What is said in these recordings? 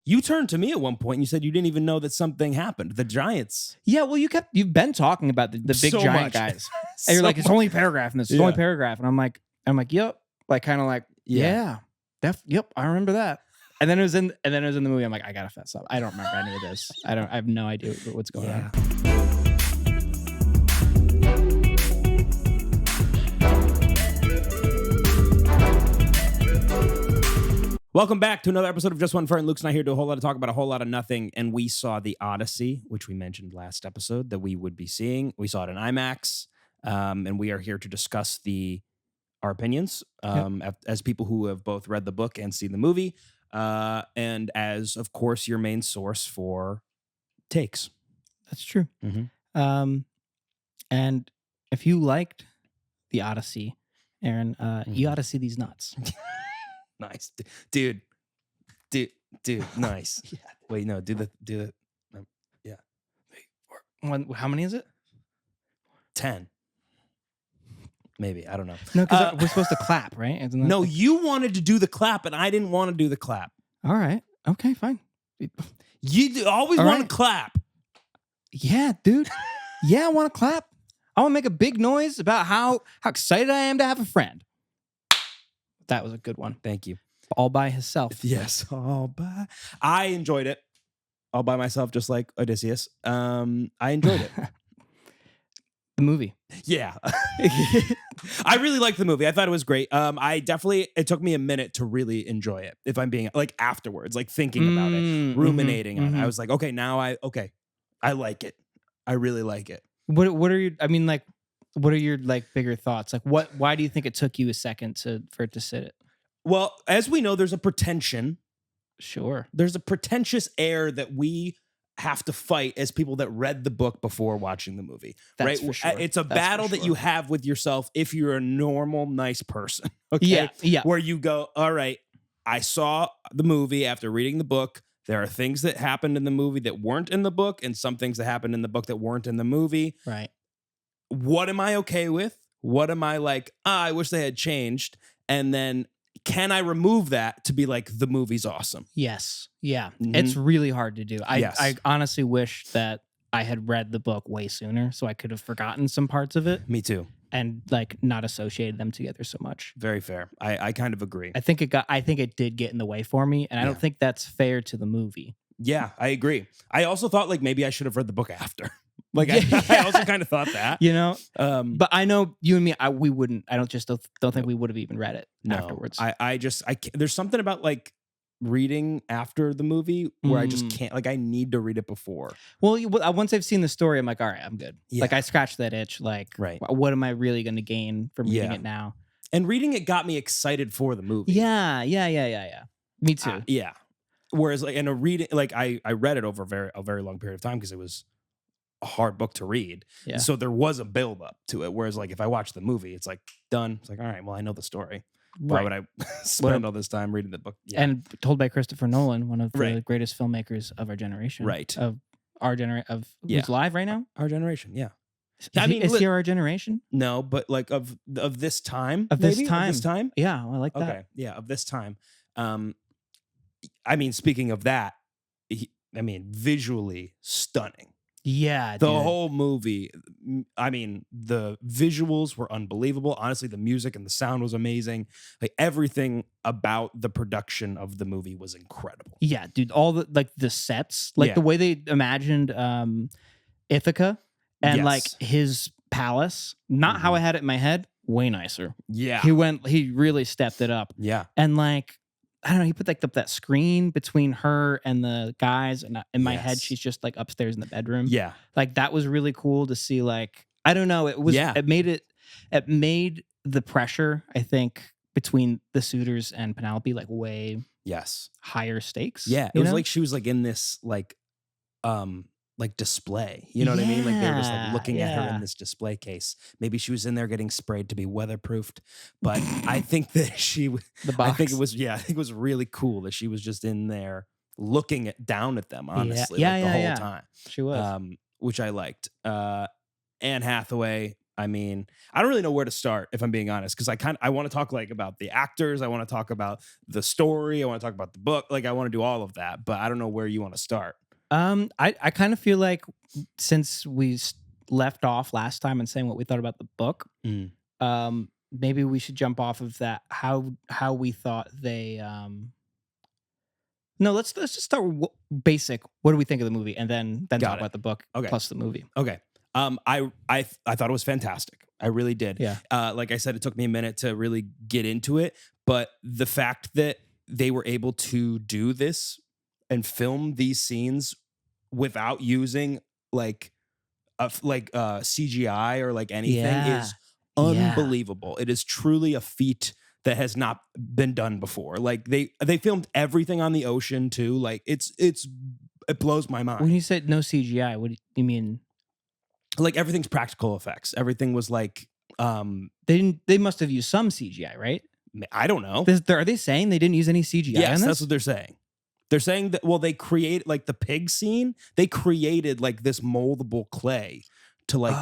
You turned to me at one point and you said you didn't even know that something happened. The Giants. Yeah, well, you've been talking about the big So giant much. guys. And you're like, it's only a paragraph in this. It's only a paragraph. And I'm like, yep. Like, kind of like, yep, I remember that. And then it was in the movie. I'm like, I gotta fess up. I don't remember any of this. I have no idea what's going on. Welcome back to another episode of JustOneFern. Luke's not here to do a whole lot of talk about a whole lot of nothing. And we saw the Odyssey, which we mentioned last episode that we would be seeing. We saw it in IMAX. And we are here to discuss our opinions as people who have both read the book and seen the movie. And as, of course, your main source for takes. That's true. Mm-hmm. And if you liked the Odyssey, Aaron, you ought to see these nuts. Nice, dude, nice. Yeah. Wait, no, do the. Yeah. How many is it? 10. Maybe, I don't know. No, because we're supposed to clap, right? No, you wanted to do the clap, and I didn't want to do the clap. All right. Okay, fine. You always want to clap. Yeah, dude. Yeah, I want to clap. I want to make a big noise about how excited I am to have a friend. That was a good one. Thank you. All by himself. Yes, I enjoyed it. All by myself, just like Odysseus. I enjoyed it. The movie. Yeah. I really liked the movie. I thought it was great. It took me a minute to really enjoy it. If I'm being like afterwards, like thinking about it, ruminating on it. I was like, okay, I like it. I really like it. What are your bigger thoughts? Like why do you think it took you a second for it to sit it? Well, as we know, there's a pretension. Sure. There's a pretentious air that we have to fight as people that read the book before watching the movie. That's right? For sure. It's a battle that you have with yourself if you're a normal, nice person. Okay. Yeah. Where you go, all right, I saw the movie after reading the book. There are things that happened in the movie that weren't in the book, and some things that happened in the book that weren't in the movie. Right. What am I okay with? What am I like, I wish they had changed? And then can I remove that to be like, the movie's awesome? Yes. Yeah. Mm-hmm. It's really hard to do. Yes. I honestly wish that I had read the book way sooner so I could have forgotten some parts of it. Me too. And like not associated them together so much. Very fair. I kind of agree. I think it did get in the way for me, and I don't think that's fair to the movie. Yeah, I agree. I also thought like maybe I should have read the book after. I also kind of thought that. You know? But I know you and me, we wouldn't. I don't think we would have even read it afterwards. I can't, there's something about like reading after the movie where I just can't, like I need to read it before. Well, once I've seen the story, I'm like, all right, I'm good. Yeah. Like I scratched that itch. Like, right. What am I really going to gain from reading it now? And reading it got me excited for the movie. Yeah. Me too. Yeah. Whereas like in a reading, like I read it over a very long period of time because it was a hard book to read. Yeah. So there was a build up to it. Whereas like if I watch the movie, it's like done. It's like, all right, well, I know the story. Why would I spend all this time reading the book? Yeah. And told by Christopher Nolan, one of the greatest filmmakers of our generation. Right. Of our generation, who's live right now? Our generation, yeah. Is he our generation? No, but like of this time. Of this time? Yeah, I like that. Okay, yeah, of this time. I mean, speaking of that, visually stunning. Yeah, the whole movie. I mean, the visuals were unbelievable. Honestly, the music and the sound was amazing. Like everything about the production of the movie was incredible. Yeah, dude. All the sets, the way they imagined Ithaca and like his palace. Not how I had it in my head. Way nicer. Yeah, he really stepped it up. Yeah, and like. I don't know. He put like that screen between her and the guys, and in my head, she's just like upstairs in the bedroom. Yeah, like that was really cool to see. Like I don't know, it was. Yeah. It made the pressure. I think between the suitors and Penelope like way higher stakes. Yeah, it was like she was like in this like display. You know what I mean? Like they were just like looking at her in this display case. Maybe she was in there getting sprayed to be weatherproofed. But I think that I think it was really cool that she was just in there looking down at them, honestly. The whole time. She was. Which I liked. Anne Hathaway, I mean, I don't really know where to start, if I'm being honest, because I want to talk like about the actors, I want to talk about the story, I want to talk about the book, like I want to do all of that, but I don't know where you want to start. I kind of feel like since we left off last time and saying what we thought about the book, maybe we should jump off of that. How we thought they. No, let's just start with basic. What do we think of the movie, and then talk about the book plus the movie. Okay. I thought it was fantastic. I really did. Yeah. Like I said, it took me a minute to really get into it, but the fact that they were able to do this and film these scenes without using like CGI or like anything is unbelievable. It is truly a feat that has not been done before. Like they filmed everything on the ocean too. Like it blows my mind. When you said no CGI, what do you mean? Like everything's practical effects. Everything was like they must have used some CGI, right? I don't know. Are they saying they didn't use any CGI? Yes, that's what they're saying. They're saying that, well, they create like the pig scene. They created like this moldable clay to like,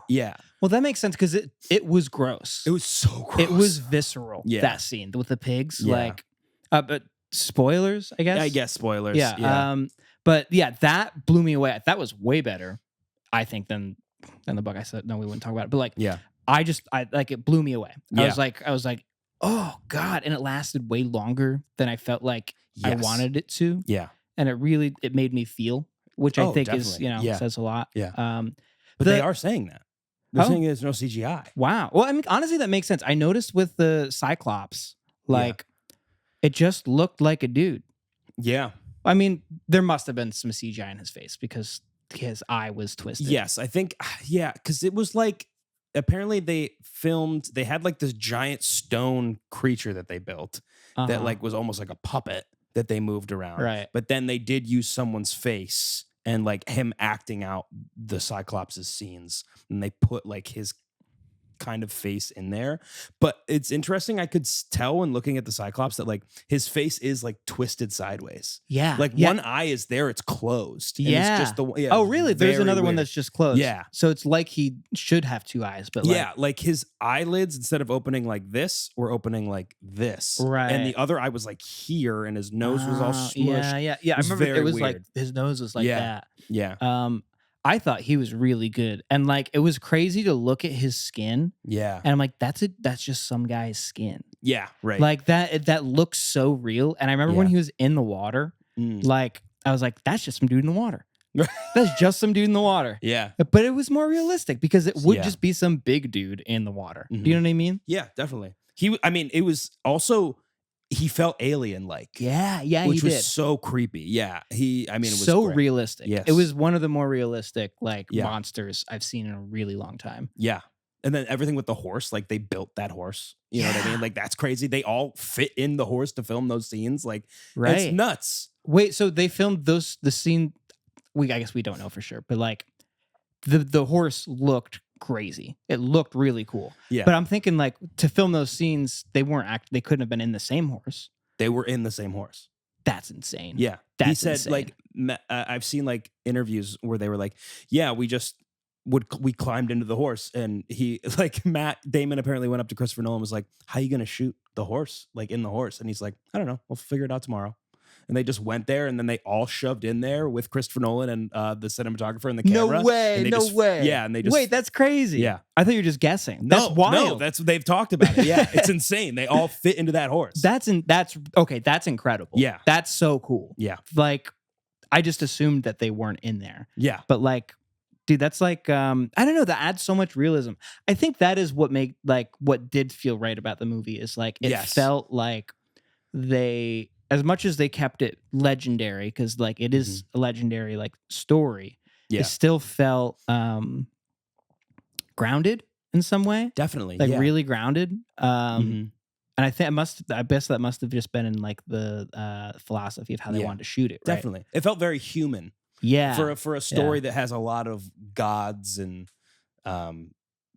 yeah. Well, that makes sense because it was gross. It was so gross. It was visceral. Yeah. That scene with the pigs. Yeah. Like, but spoilers, I guess. I guess spoilers. Yeah. But yeah, that blew me away. That was way better, I think, than the book. I said no, we wouldn't talk about it. But like, yeah, I like it blew me away. Yeah. I was like, oh God, and it lasted way longer than I felt like I wanted it to. Yeah, and it made me feel, which I think definitely. is says a lot. Yeah. But they are saying that. They're saying there's no CGI. Wow. Well, I mean, honestly, that makes sense. I noticed with the Cyclops, like, it just looked like a dude. Yeah. I mean, there must have been some CGI in his face because his eye was twisted. Yes, I think, because it was like, apparently they had like this giant stone creature that they built that like was almost like a puppet that they moved around. Right. But then they did use someone's face and like him acting out the Cyclops' scenes, and they put like his kind of face in there. But it's interesting, I could tell when looking at the Cyclops that like his face is like twisted sideways. Yeah. Like one eye is there, it's closed. And Yeah. It's just oh, really? There's another one weird. that's just closed. Yeah. So it's like he should have two eyes, but like his eyelids, instead of opening like this, were opening like this. Right. And the other eye was like here, and his nose was all smushed. Yeah. I remember it was weird. like his nose was like that. Yeah. I thought he was really good. And like it was crazy to look at his skin. Yeah. And I'm like, that's just some guy's skin. Yeah, right. Like that looks so real. And I remember when he was in the water, like I was like, that's just some dude in the water. That's just some dude in the water. Yeah. But it was more realistic because it would just be some big dude in the water. Do you know what I mean? Yeah, definitely. It was also, he felt alien-like. Yeah, which he was did. so creepy. Yeah, it was so great. Realistic. Yes. It was one of the more realistic monsters I've seen in a really long time. Yeah. And then everything with the horse, like they built that horse. You know what I mean? Like that's crazy. They all fit in the horse to film those scenes. Like, it's nuts. Wait, so they filmed the scene. I guess we don't know for sure, but like the horse looked crazy. It looked really cool. Yeah. But I'm thinking like to film those scenes, they couldn't have been in the same horse. They were in the same horse. That's insane. Yeah. That's he said insane. like, I've seen like interviews where they were like, yeah, we climbed into the horse, and he like Matt Damon apparently went up to Christopher Nolan and was like, how are you going to shoot the horse? Like in the horse. And he's like, I don't know. We'll figure it out tomorrow. And they just went there, and then they all shoved in there with Christopher Nolan and the cinematographer and the camera. No way. Yeah, and they just wait. That's crazy. Yeah, I thought you were just guessing. That's wild. No, that's what they've talked about it. Yeah, it's insane. They all fit into that horse. That's okay. That's incredible. Yeah, that's so cool. Yeah, like I just assumed that they weren't in there. Yeah, but like, dude, that's like I don't know. That adds so much realism. I think that is what what did feel right about the movie is like it felt like they. As much as they kept it legendary, because like it is a legendary like story, it still felt grounded in some way. Definitely, like really grounded. And I guess that must have just been in like the philosophy of how they wanted to shoot it. Right? Definitely, it felt very human. Yeah, for a story that has a lot of gods and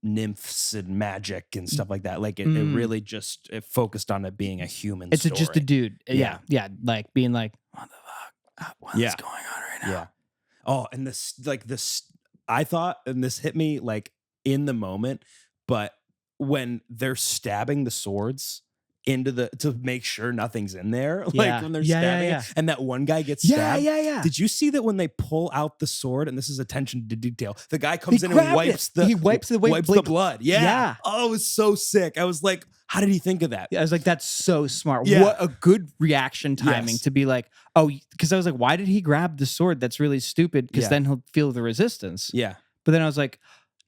nymphs and magic and stuff like that. Like it really just focused on it being a human story. Just a dude. Yeah. Like being like, what the fuck? What's going on right now? Yeah. Oh, and this I thought, and this hit me like in the moment, but when they're stabbing the swords into to make sure nothing's in there, like when they're stabbing it, and that one guy gets stabbed. Yeah. Did you see that when they pull out the sword, and this is attention to detail, the guy comes in and wipes the blood. Yeah. Oh, it was so sick. I was like, how did he think of that? I was like, that's so smart. Yeah. What a good reaction timing to be like, oh, because I was like, why did he grab the sword? That's really stupid, because then he'll feel the resistance. Yeah. But then I was like,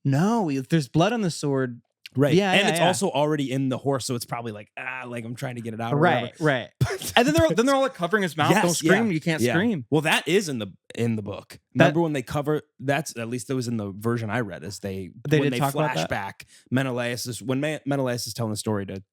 no, if there's blood on the sword. Right. Yeah. And it's also already in the horse, so it's probably like, like I'm trying to get it out. Right. And then they're all like covering his mouth. Don't scream. You can't scream. Well, that is in the book. Remember when they cover? That's at least that was in the version I read. Is when they flash back Menelaus is telling the story to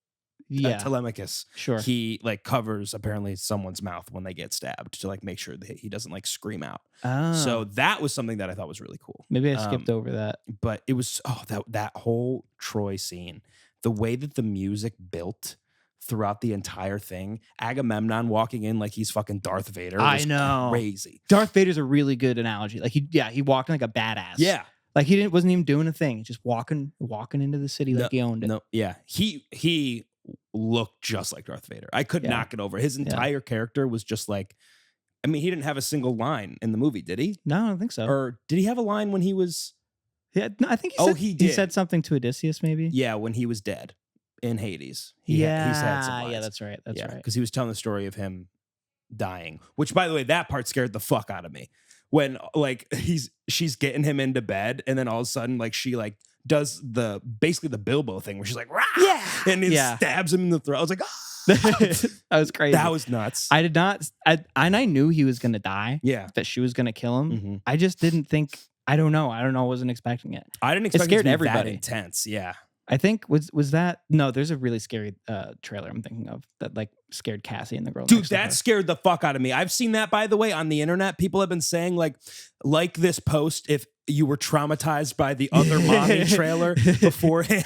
Telemachus. Sure. He like covers apparently someone's mouth when they get stabbed to like make sure that he doesn't like scream out. Oh. So that was something that I thought was really cool. Maybe I skipped over that. But it was that whole Troy scene, the way that the music built throughout the entire thing. Agamemnon walking in like he's fucking Darth Vader. I know, crazy. Darth Vader's a really good analogy. Like he walked in like a badass. Yeah. Like wasn't even doing a thing, just walking into the city like he owned it. No, yeah. He looked just like Darth Vader. I could not get over. His entire character was just like, I mean, he didn't have a single line in the movie, did he? No, I don't think so. Or did he have a line when he was? Yeah, no, I think he said something to Odysseus, maybe. Yeah, when he was dead in Hades. He said some lines. Yeah, that's right. That's right. Because he was telling the story of him dying. Which, by the way, that part scared the fuck out of me. When like she's getting him into bed, and then all of a sudden, like she like does basically the Bilbo thing where she's like, rah! Yeah, and he stabs him in the throat. I was like, that was crazy. That was nuts. I did not. I knew he was gonna die. Yeah, that she was gonna kill him. Mm-hmm. I just didn't think. I don't know. I wasn't expecting it. I didn't expect it to be everybody that intense. Yeah. I think was that no? There's a really scary trailer I'm thinking of that like scared Cassie and the girl. Dude, that scared the fuck out of me. I've seen that, by the way, on the internet. People have been saying like this post if you were traumatized by the other mommy trailer beforehand.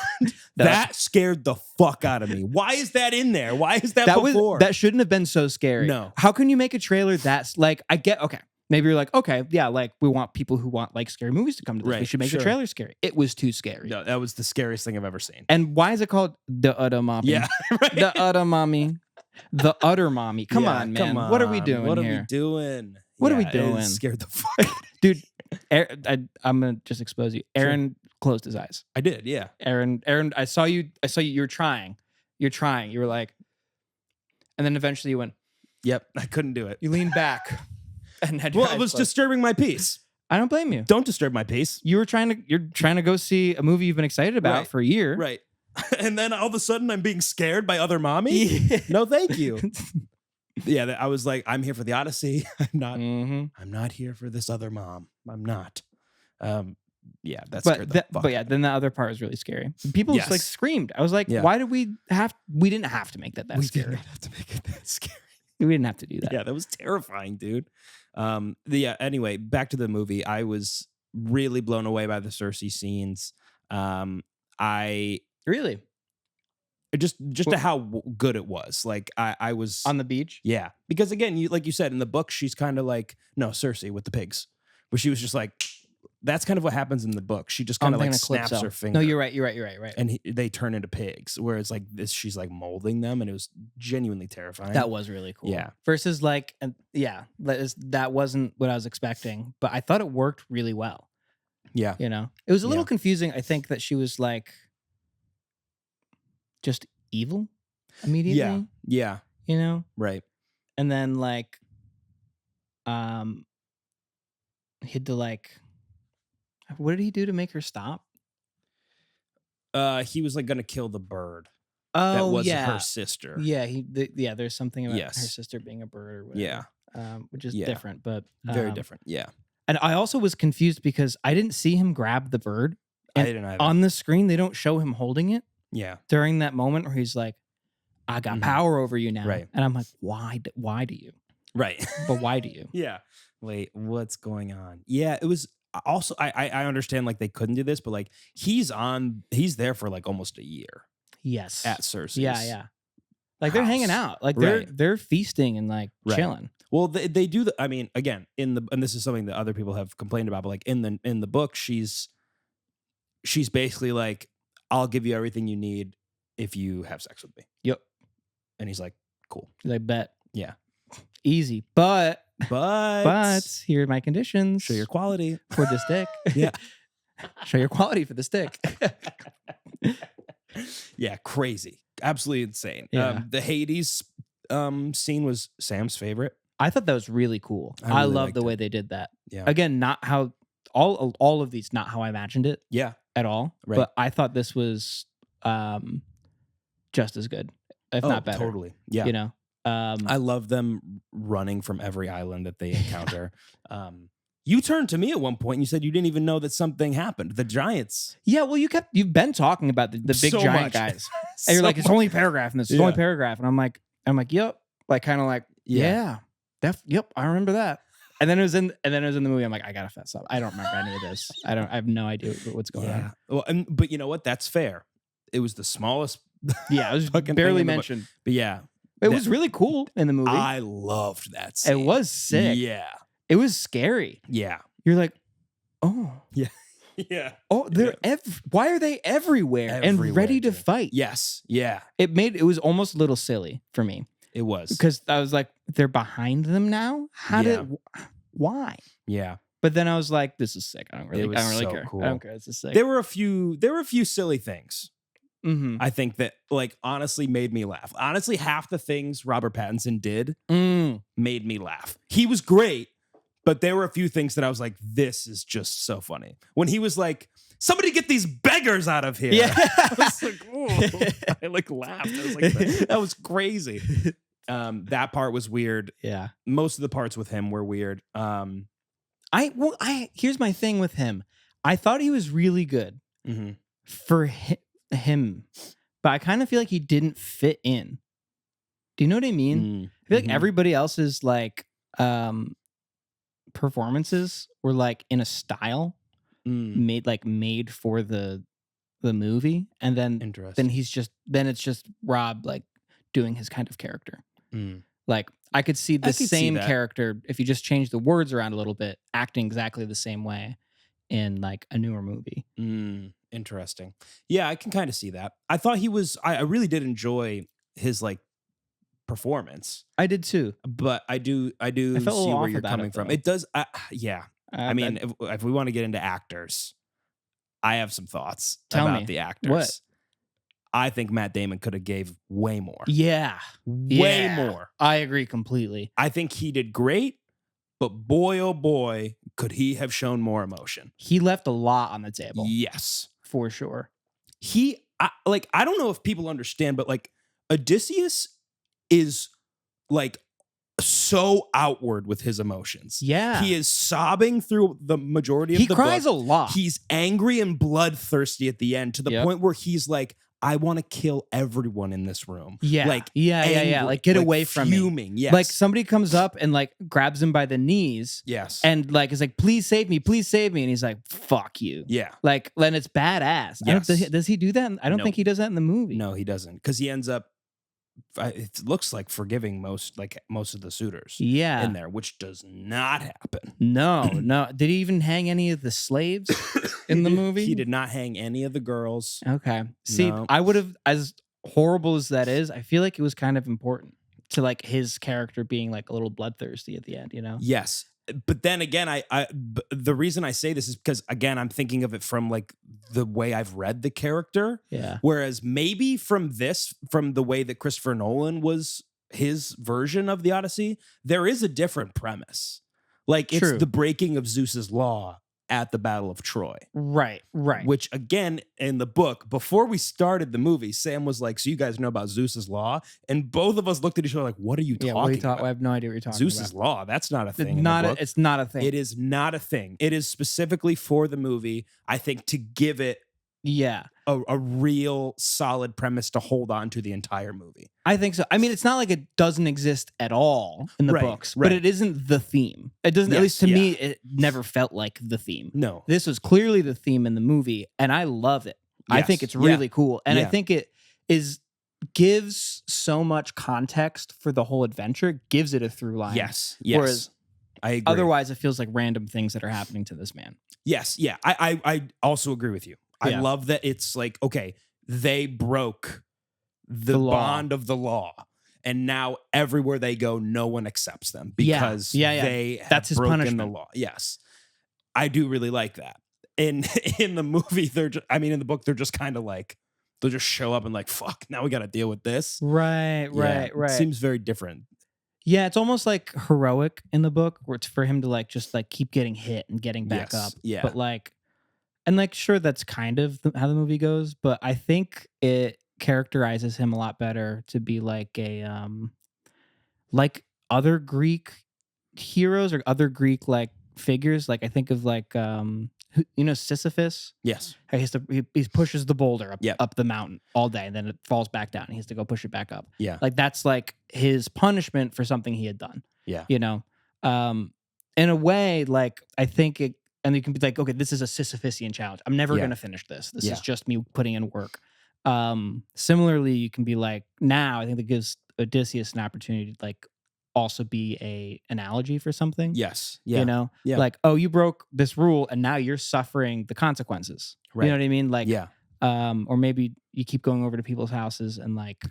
That scared the fuck out of me. Why is that in there? Why is that before? That shouldn't have been so scary. No. How can you make a trailer that's like okay. Maybe you're like, okay, yeah, like we want people who want like scary movies to come to this. We should make the trailer scary. It was too scary. No, that was the scariest thing I've ever seen. And why is it called The Utter Mommy? Yeah, right. The Utter Mommy. The Utter Mommy. Come on, man. What are we doing What here? are we doing? What are we doing? It scared the fuck out. Dude, I'm going to just expose you. Aaron closed his eyes. I did, yeah. Aaron, I saw you. You were trying. You're trying. You were like, and then eventually you went. Yep, I couldn't do it. You leaned back. It was disturbing my peace. I don't blame you. Don't disturb my peace. You're trying to go see a movie you've been excited about for a year. Right. And then all of a sudden I'm being scared by other mommy? Yeah. No, thank you. Yeah, I was like, I'm here for the Odyssey. I'm not here for this other mom. I'm not. Yeah, that's scared the fuck. But yeah, then the other part was really scary. People just like screamed. I was like, why did we didn't have to make that scary. We didn't have to make it that scary. We didn't have to do that. Yeah, that was terrifying, dude. Anyway, back to the movie. I was really blown away by the Cersei scenes. I really just to how good it was. Like I was on the beach. Yeah, because again, like you said in the book, she's kind of like Cersei with the pigs, where she was just like. That's kind of what happens in the book. She just kind of like snaps her finger. No, you're right. And they turn into pigs. Whereas like this, she's like molding them, and it was genuinely terrifying. That was really cool. Yeah. Versus like, that wasn't what I was expecting, but I thought it worked really well. Yeah. You know, it was a little confusing. I think that she was like just evil immediately. Yeah. Yeah. You know. Right. And then like, he had to like. What did he do to make her stop? He was like going to kill the bird. Oh, that was her sister. Yeah, there's something about her sister being a bird or whatever. Yeah. Which is different, but very different. Yeah. And I also was confused because I didn't see him grab the bird. I didn't either. On the screen, they don't show him holding it. Yeah. During that moment where he's like, "I got power over you now," right? And I'm like, "Why? Why do you?" Right. But why do you? Yeah. Wait, what's going on? Yeah, it was. Also, I understand like they couldn't do this, but like he's there for like almost a year. Yes, at Cersei's. Yeah. Like they're hanging out, like they're feasting and like chilling. Well, they do. I mean, again, and this is something that other people have complained about, but like in the book, she's she's basically like, I'll give you everything you need if you have sex with me. Yep. And he's like, cool. I bet. Yeah. Easy. But here are my conditions. Show your quality for the stick. Yeah. Show your quality for the stick. Yeah, crazy. Absolutely insane. Yeah. The Hades scene was Sam's favorite. I thought that was really cool. I really love the liked way it. they did that. Yeah. Again, not how all of these, not how I imagined it Yeah. at all. Right. But I thought this was just as good, if not better. Totally. Yeah. You know? I love them running from every island that they encounter. You turned to me at one point and you said you didn't even know that something happened. The giants. Yeah, well, you've been talking about the big So giant much. guys. And you're like, it's only a paragraph in this. It's only a Yeah. paragraph. And I'm like, yep. Like kind of like, yeah. Yep, I remember that. And then it was in the movie. I'm like, I gotta fess up. I don't remember any of this. I have no idea what's going on. Well, but you know what? That's fair. It was the smallest. Yeah, it was fucking barely thing in the mentioned. But yeah, It was really cool in the movie. I loved that scene. It was sick. Yeah. It was scary. Yeah. You're like, oh, Yeah. oh, they're why are they everywhere and ready to dude. fight? Yes. Yeah. It was almost a little silly for me It was. because I was like, they're behind them now. Why? Yeah. But then I was like, this is sick. I don't really so care. cool. I don't care. This is sick. There were a few silly things. Mm-hmm. I think that like honestly made me laugh. Honestly, half the things Robert Pattinson did made me laugh. He was great, but there were a few things that I was like, this is just so funny. When he was like, somebody get these beggars out of here. Yeah. I was like, ooh. I like laughed. I was like, that was crazy. That part was weird. Yeah. Most of the parts with him were weird. Here's my thing with him. I thought he was really good for him, but I kind of feel like he didn't fit in. Do you know what I mean? I feel like everybody else's like performances were like in a style made for the movie, and then it's just Rob like doing his kind of character. Like I could see the same character if you just change the words around a little bit, acting exactly the same way in like a newer movie. Interesting. Yeah, I can kind of see that. I thought I really did enjoy his like performance. I did too. But I do felt see a little where off you're about coming it, from. though. It does. I mean, if we want to get into actors, I have some thoughts about the actors. What? I think Matt Damon could have gave way more. Yeah. Way more. I agree completely. I think he did great, but boy, oh boy, could he have shown more emotion. He left a lot on the table. Yes. For sure. I don't know if people understand, but like Odysseus is like so outward with his emotions. Yeah. He is sobbing through the majority of the book. He cries a lot. He's angry and bloodthirsty at the end to the point where he's like, I want to kill everyone in this room. Yeah. Like, yeah. Like, get away from fuming. me. Yes. Like, somebody comes up and, like, grabs him by the knees. Yes. And, like, is like, please save me. Please save me. And he's like, fuck you. Yeah. Like, and it's badass. Yes. Does he do that? I don't think he does that in the movie. No, he doesn't. Because he ends up, it looks like forgiving most of the suitors in there, which does not happen. No. Did he even hang any of the slaves in the movie? He did not hang any of the girls. Okay. See, No. I would have, as horrible as that is, I feel like it was kind of important to like his character being like a little bloodthirsty at the end, you know? Yes. But then again, the reason I say this is because, again, I'm thinking of it from like the way I've read the character. Yeah. Whereas maybe from the way that Christopher Nolan was his version of the Odyssey, there is a different premise. Like it's the breaking of Zeus's law at the Battle of Troy. Right. Which again, in the book, before we started the movie, Sam was like, so you guys know about Zeus's law? And both of us looked at each other like, what are you talking about? I have no idea what you're talking Zeus's about. law, that's not a thing. It's not a thing. It is not a thing. It is specifically for the movie, I think, to give it a real solid premise to hold on to the entire movie. I think so. I mean, it's not like it doesn't exist at all in the books, but it isn't the theme. It doesn't, at least to me, it never felt like the theme. No. This was clearly the theme in the movie, and I love it. Yes. I think it's really cool. And I think it gives so much context for the whole adventure, gives it a through line. Yes. Whereas I agree. Otherwise, it feels like random things that are happening to this man. Yes. Yeah. I also agree with you. I love that it's like, okay, they broke the bond of the law. And now everywhere they go, no one accepts them because they have broken the law. Yes. I do really like that. In the movie, in the book, they're just kind of like, they'll just show up and like, fuck, now we got to deal with this. Right. It seems very different. Yeah, it's almost like heroic in the book, where it's for him to like just like keep getting hit and getting back up. Yeah. But like, and like, sure, that's kind of how the movie goes, but I think it characterizes him a lot better to be like a like other Greek heroes or other Greek like figures. Like I think of like Sisyphus. Yes. He pushes the boulder Yep. up the mountain all day, and then it falls back down. And he has to go push it back up. Yeah. Like that's like his punishment for something he had done. Yeah. You know, in a way, like I think it, and you can be like, okay, this is a Sisyphusian challenge. I'm never going to finish this. This is just me putting in work. Similarly, you can be like, now I think that gives Odysseus an opportunity to like also be a analogy for something. Yes. Yeah. You know, like, oh, you broke this rule and now you're suffering the consequences. Right. You know what I mean? Like, or maybe you keep going over to people's houses and like,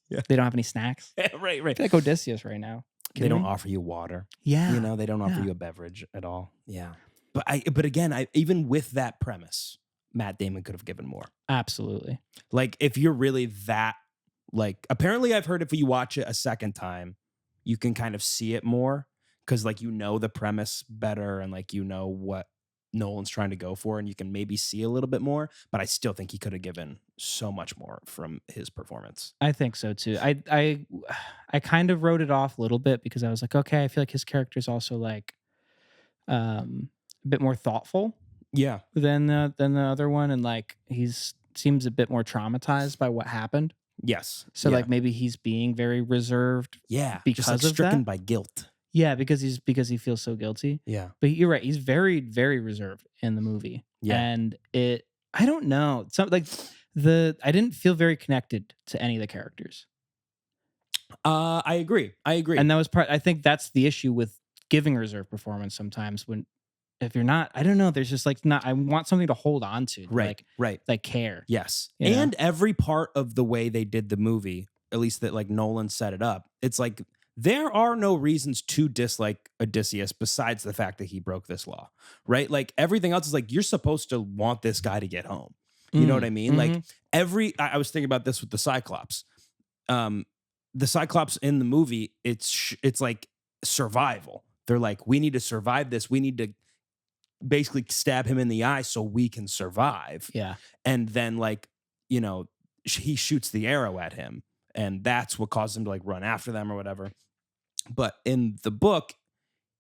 they don't have any snacks. Right. I feel like Odysseus right now. They don't offer you water. Yeah. You know, they don't offer you a beverage at all. Yeah. But again, even with that premise, Matt Damon could have given more. Absolutely. Like if you're really that, like, apparently I've heard if you watch it a second time, you can kind of see it more because like you know the premise better and like you know what Nolan's trying to go for and you can maybe see a little bit more. But I still think he could have given so much more from his performance. I think so too. I kind of wrote it off a little bit because I was like, okay, I feel like his character is also like a bit more thoughtful. Yeah. Than the other one, and like seems a bit more traumatized by what happened. Yes. So like maybe he's being very reserved. Yeah. Because just like of stricken that? by guilt. Yeah, because he feels so guilty. Yeah. But you're right. He's very, very reserved in the movie. Yeah. And I don't know. I didn't feel very connected to any of the characters. I agree. And that was I think that's the issue with giving a reserved performance sometimes if you're not, I don't know, there's just like I want something to hold on to. Right. Like care. Yes. You know? And every part of the way they did the movie, at least that like Nolan set it up, it's like there are no reasons to dislike Odysseus besides the fact that he broke this law, right? Like everything else is like, you're supposed to want this guy to get home. You know what I mean? Mm-hmm. Like I was thinking about this with the Cyclops. The Cyclops in the movie, it's like survival. They're like, we need to survive this. We need to basically stab him in the eye so we can survive. Yeah. And then like, you know, he shoots the arrow at him and that's what caused him to like run after them or whatever. But in the book,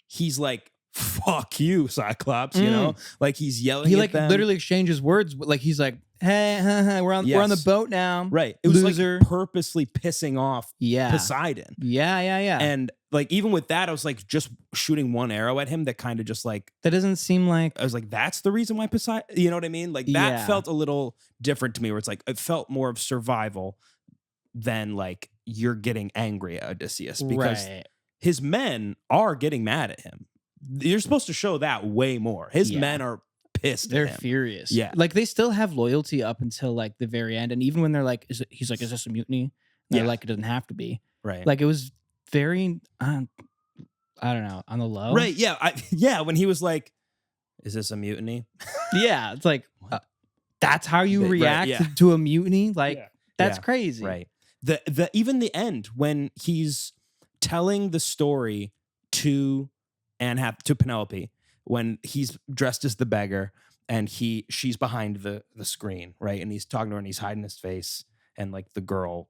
he's like, fuck you, Cyclops, you know? Like he's yelling at them. Literally exchanges words. Like he's like, hey, we're on the boat now. Right. It was like purposely pissing off Poseidon. Yeah. And like even with that, I was like just shooting one arrow at him that kind of just like that doesn't seem like I was like, that's the reason why Poseidon, you know what I mean? Like that felt a little different to me where it's like it felt more of survival than like you're getting angry at Odysseus because his men are getting mad at him. You're supposed to show that way more. His men are pissed. They're at him. furious. Yeah. Like they still have loyalty up until like the very end. And even when they're like, he's like, is this a mutiny? And they're like, it doesn't have to be. Right. Like it was very, I don't know, on the low. Right. Yeah. When he was like, is this a mutiny? Yeah. It's like, that's how you react to a mutiny. Like that's crazy. Right. Even the end when he's telling the story to Penelope when he's dressed as the beggar and she's behind the screen, right? And he's talking to her and he's hiding his face and like the girl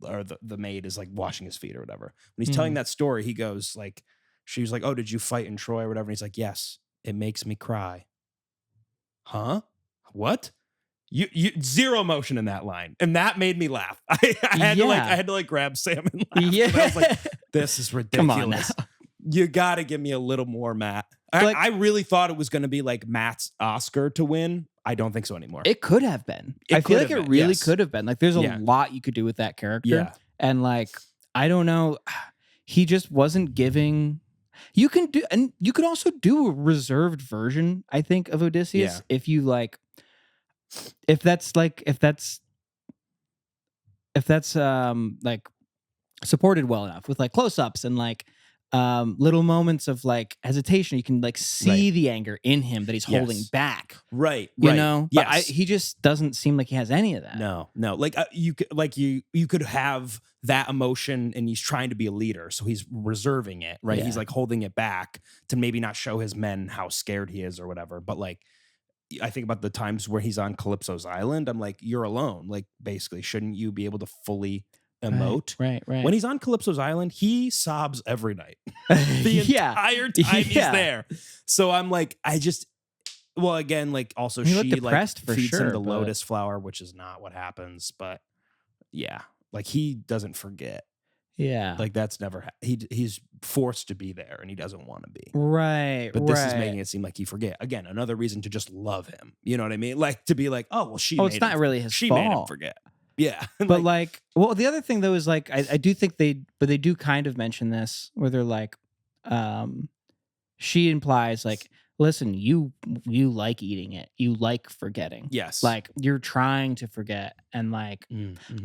or the maid is like washing his feet or whatever. When he's telling that story, he goes like, she was like, oh, did you fight in Troy or whatever? And he's like, yes, it makes me cry. Huh? What? You zero emotion in that line. And that made me laugh. I had to grab Sam and laugh. Yeah. I was like, this is ridiculous. Come on now. You got to give me a little more, Matt. I really thought it was going to be like Matt's Oscar to win. I don't think so anymore. It could have been. I feel like it really could have been. Like there's a lot you could do with that character. Yeah. And like, I don't know. He just wasn't giving. You could also do a reserved version, I think, of Odysseus if you like. if that's like supported well enough with like close-ups and like little moments of like hesitation, you can like see the anger in him that he's holding back. Right. You know? Yes. But he just doesn't seem like he has any of that. No. Like you could have that emotion, and he's trying to be a leader, so he's reserving it. Right. Yeah. He's like holding it back to maybe not show his men how scared he is or whatever. But like, I think about the times where he's on Calypso's island. I'm like, you're alone. Like, basically, shouldn't you be able to fully emote? Right. When he's on Calypso's island, he sobs every night. The entire time he's there. So I'm like, well, again, like also he she like feeds him the but lotus flower, which is not what happens. But yeah, like he doesn't forget. Yeah. Like that's never he's forced to be there, and he doesn't want to be. Right. But this is making it seem like he forget. Again, another reason to just love him. You know what I mean? Like to be like, oh well, it's not really his she fault. made him forget. Yeah. But like, well, the other thing though is like, I do think they do kind of mention this where they're like, she implies like, listen, you like eating it. You like forgetting. Yes. Like you're trying to forget. And like,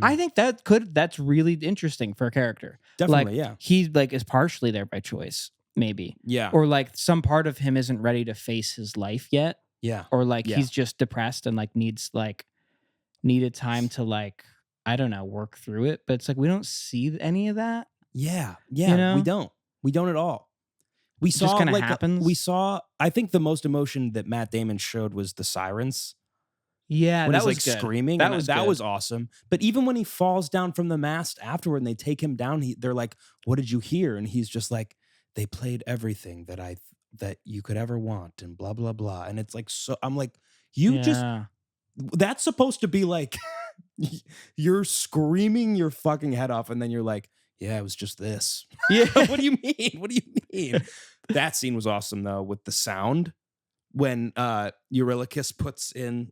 I think that's really interesting for a character. Definitely. Like, he like is partially there by choice, maybe. Yeah. Or like some part of him isn't ready to face his life yet. Yeah. Or like he's just depressed and like needed time to like, I don't know, work through it. But it's like we don't see any of that. Yeah. You know? We don't at all. We It saw just kinda like happens. I think the most emotion that Matt Damon showed was the sirens. Yeah, When that he's was like good. screaming. That and was that good. was awesome. But even when he falls down from the mast afterward and they take him down, they're like, "What did you hear?" And he's just like, "They played everything that you could ever want," and blah blah blah. And it's like, so I'm like, that's supposed to be like you're screaming your fucking head off, and then you're like, yeah, it was just this. Yeah. What do you mean? What do you mean? That scene was awesome though, with the sound when Eurylochus puts in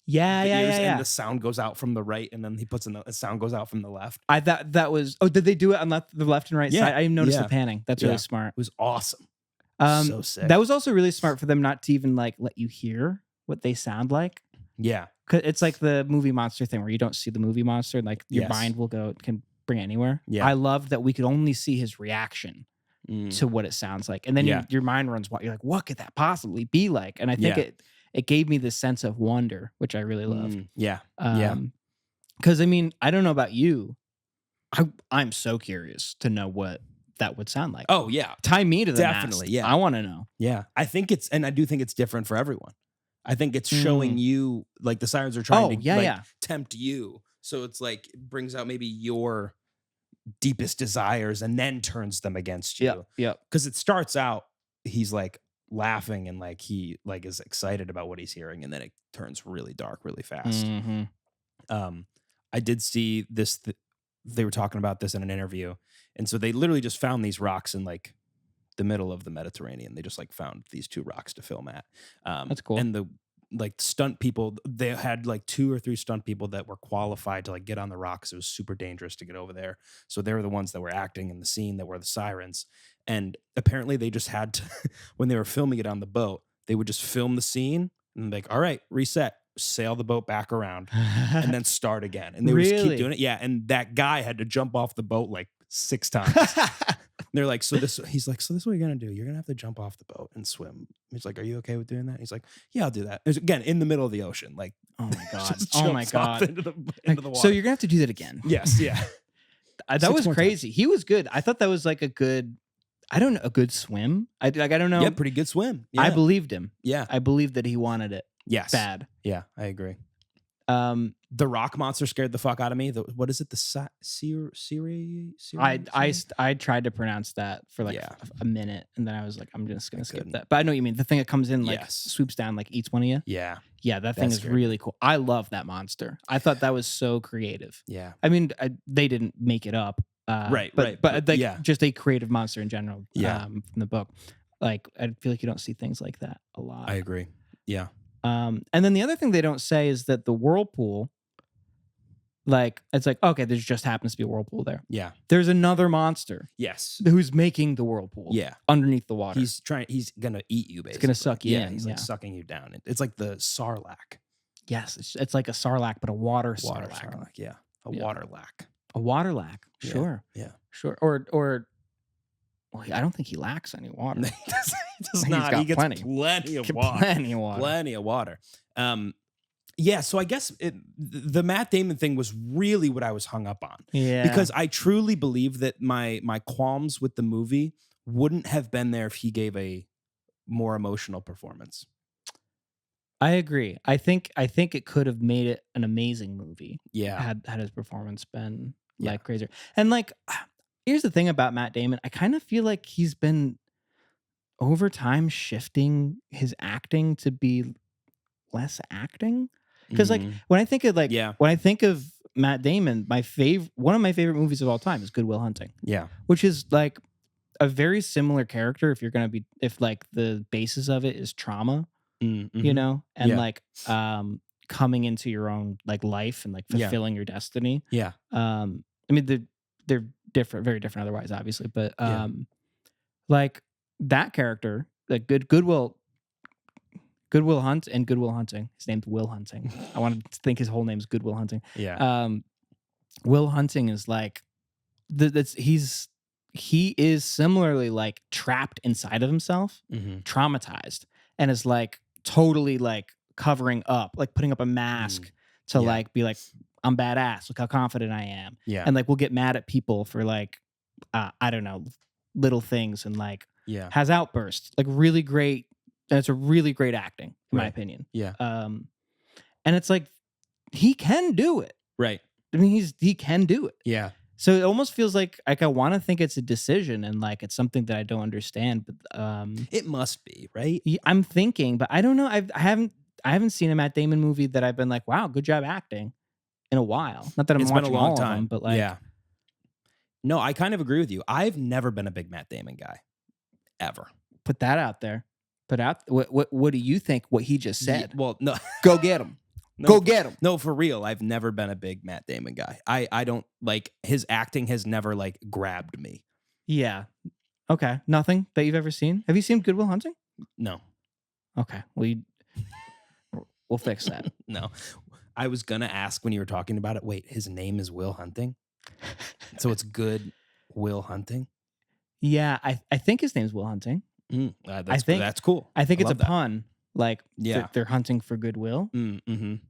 the ears and the sound goes out from the right, and then he puts in the sound goes out from the left. I thought that was. Oh, did they do it on the left and right side? I didn't notice the panning. That's really smart. It was awesome. So sick. That was also really smart for them not to even like let you hear what they sound like. Yeah. Cause it's like the movie monster thing where you don't see the movie monster, and like your mind can bring it anywhere. Yeah. I loved that we could only see his reaction to what it sounds like. And then your mind runs wild. You're like, what could that possibly be like? And I think it gave me this sense of wonder, which I really loved. Yeah. Because I mean, I don't know about you. I'm so curious to know what that would sound like. Oh yeah. Tie me to the Definitely. mast. Yeah. I want to know. Yeah. I do think it's different for everyone. I think it's showing you, like the sirens are trying to tempt you. So it's like, it brings out maybe your deepest desires and then turns them against you. Yeah. Because it starts out, he's like laughing and like he like is excited about what he's hearing, and then it turns really dark really fast. I did see this. They were talking about this in an interview, and so they literally just found these rocks in like the middle of the Mediterranean. They just like found these two rocks to film at. That's cool. And the like stunt people, they had like 2 or 3 stunt people that were qualified to like get on the rocks. It was super dangerous to get over there. So they were the ones that were acting in the scene that were the sirens. And apparently they just had to, when they were filming it on the boat, they would just film the scene and like, all right, reset, sail the boat back around and then start again. And they would just keep doing it. Yeah. And that guy had to jump off the boat like 6 times. They're like, he's like, so this is what you're going to do. You're going to have to jump off the boat and swim. He's like, are you okay with doing that? He's like, yeah, I'll do that. It was, again, in the middle of the ocean. Like, oh my God. Oh my God. Into the water. So you're going to have to do that again. Yes. Yeah. That was crazy. He was good. I thought that was like a good swim. I don't know. Yeah, pretty good swim. Yeah. I believed him. Yeah. I believed that he wanted it. Yes. Bad. Yeah, I agree. The rock monster scared the fuck out of me. What is it? The Siri? I tried to pronounce that for like a minute, and then I was like, I'm just gonna skip that. But I know what you mean. The thing that comes in like swoops down, like eats one of you. Yeah. Yeah, that thing is really cool. I love that monster. I thought that was so creative. Yeah. I mean, they didn't make it up. Right. But like, just a creative monster in general. Yeah. From the book. Like, I feel like you don't see things like that a lot. I agree. Yeah. And then the other thing they don't say is that the whirlpool, like, it's like, okay, there just happens to be a whirlpool there. Yeah. There's another monster. Yes. Who's making the whirlpool. Yeah. Underneath the water. He's going to eat you, basically. He's going to suck you in. He's like sucking you down. It's like the Sarlacc. Yes, it's like a sarlacc, but a water sarlacc. Sarlacc, yeah. A water lack. A water lack. Sure. Yeah. Sure. Or well, I don't think he lacks any water. He does He's not. got He gets plenty. plenty of water. Plenty of water. Yeah, so I guess the Matt Damon thing was really what I was hung up on. Yeah. Because I truly believe that my qualms with the movie wouldn't have been there if he gave a more emotional performance. I agree. I think it could have made it an amazing movie. Yeah. Had his performance been like crazier. And like here's the thing about Matt Damon. I kind of feel like he's been over time shifting his acting to be less acting. Because like when I think of Matt Damon, one of my favorite movies of all time is Good Will Hunting. Yeah. Which is like a very similar character if like the basis of it is trauma, you know, and like coming into your own like life and like fulfilling your destiny. Yeah. I mean they're different, very different otherwise, obviously, but like that character, like Good Will Hunt and Good Will Hunting. His name's Will Hunting. I wanted to think his whole name's Good Will Hunting. Yeah. Will Hunting is like he is similarly like trapped inside of himself, traumatized, and is like totally like covering up, like putting up a mask to like be like, I'm badass. Look how confident I am. Yeah. And like we'll get mad at people for like I don't know, little things, and like has outbursts. Like really great. And it's a really great acting, in my opinion. Yeah. And it's like he can do it. Right. I mean, he can do it. Yeah. So it almost feels like I want to think it's a decision, and like it's something that I don't understand. But it must be, right? I'm thinking, but I don't know. I haven't seen a Matt Damon movie that I've been like, wow, good job acting, in a while. Not that I'm watching all of them, but like, no, I kind of agree with you. I've never been a big Matt Damon guy, ever. Put that out there. What do you think? What he just said? Well, no, go get him. No, go get him. No, for real. I've never been a big Matt Damon guy. I don't like his acting has never like grabbed me. Yeah. Okay. Nothing that you've ever seen. Have you seen Good Will Hunting? No. Okay. We'll fix that. No. I was gonna ask when you were talking about it. Wait, his name is Will Hunting, so it's Good Will Hunting. Yeah, I think his name's Will Hunting. That's cool. I think it's a pun. Like, they're hunting for goodwill. Mm-hmm. Am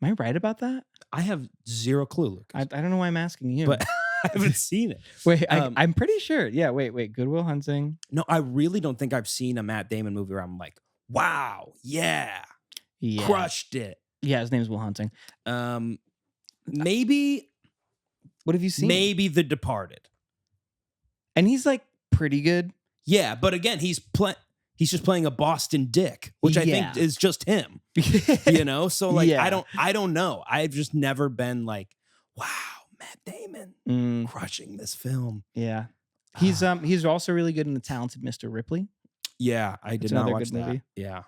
I right about that? I have zero clue, Lucas. I don't know why I'm asking you. But I haven't seen it. Wait, I'm pretty sure. Yeah, wait. Good Will Hunting. No, I really don't think I've seen a Matt Damon movie where I'm like, wow, yeah. Crushed it. Yeah, his name's Will Hunting. Maybe. What have you seen? Maybe The Departed. And he's like pretty good. Yeah, but again, he's just playing a Boston dick, which I think is just him. You know, so like I don't know. I've just never been like, wow, Matt Damon crushing this film. Yeah, he's also really good in The Talented Mr. Ripley. Yeah, I did not watch that movie. Yeah,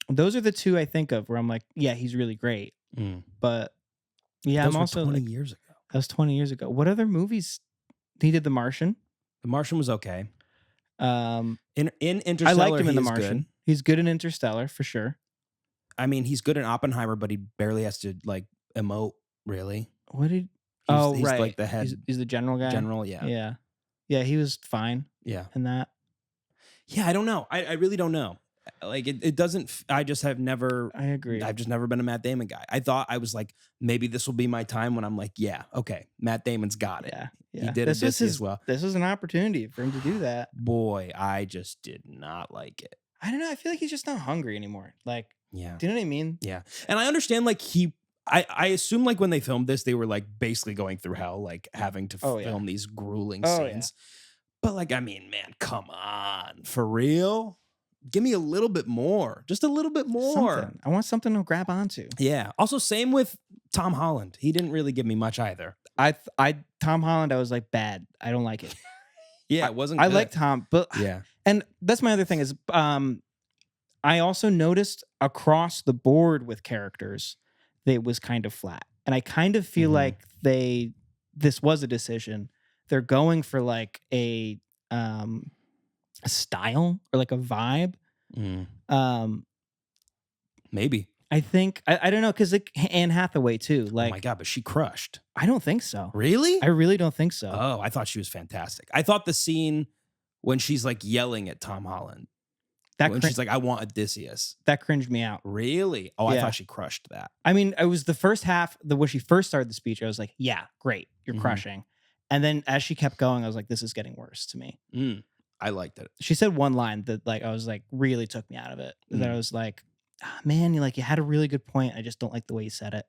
those are the two I think of where I'm like, yeah, he's really great. But yeah, those I'm also 20 years ago. That was 20 years ago. What other movies? He did The Martian. The Martian was okay. In Interstellar, I liked him in The Martian. Good. He's good in Interstellar for sure. I mean, he's good in Oppenheimer, but he barely has to like emote. Really? What did? He's right. Like the head. He's the general guy. General, yeah. Yeah. He was fine. Yeah. In that. Yeah, I don't know. I really don't know. Like it doesn't. I just have never. I agree. I've just never been a Matt Damon guy. I thought I was like, maybe this will be my time when I'm like, yeah, okay, Matt Damon's got it. Yeah. He did Odyssey as well. This was an opportunity for him to do that. Boy, I just did not like it. I don't know. I feel like he's just not hungry anymore. Like, yeah. Do you know what I mean? Yeah. And I understand like I assume like when they filmed this, they were like basically going through hell, like having to film these grueling scenes. Yeah. But like, I mean, man, come on. For real? Give me a little bit more. Just a little bit more. Something. I want something to grab onto. Yeah. Also, same with Tom Holland. He didn't really give me much either. Tom Holland, I was like, bad. I don't like it. Yeah, it wasn't I good. like Tom, but yeah. And that's my other thing is I also noticed across the board with characters, it was kind of flat. And I kind of feel like this was a decision. They're going for like a style or like a vibe. Maybe. I think I don't know because like Anne Hathaway too. Oh Like my God, but she crushed. I don't think so. Really? I really don't think so. Oh, I thought she was fantastic. I thought the scene when she's like yelling at Tom Holland, when she's like, I want Odysseus. That cringed me out. Really? Oh, I Yeah. thought she crushed that. I mean, it was the first half, when she first started the speech, I was like, yeah, great. You're Mhm. crushing. And then as she kept going, I was like, this is getting worse to me. I liked it. She said one line that like I was like really took me out of it. That I was like, man, you had a really good point. I just don't like the way you said it.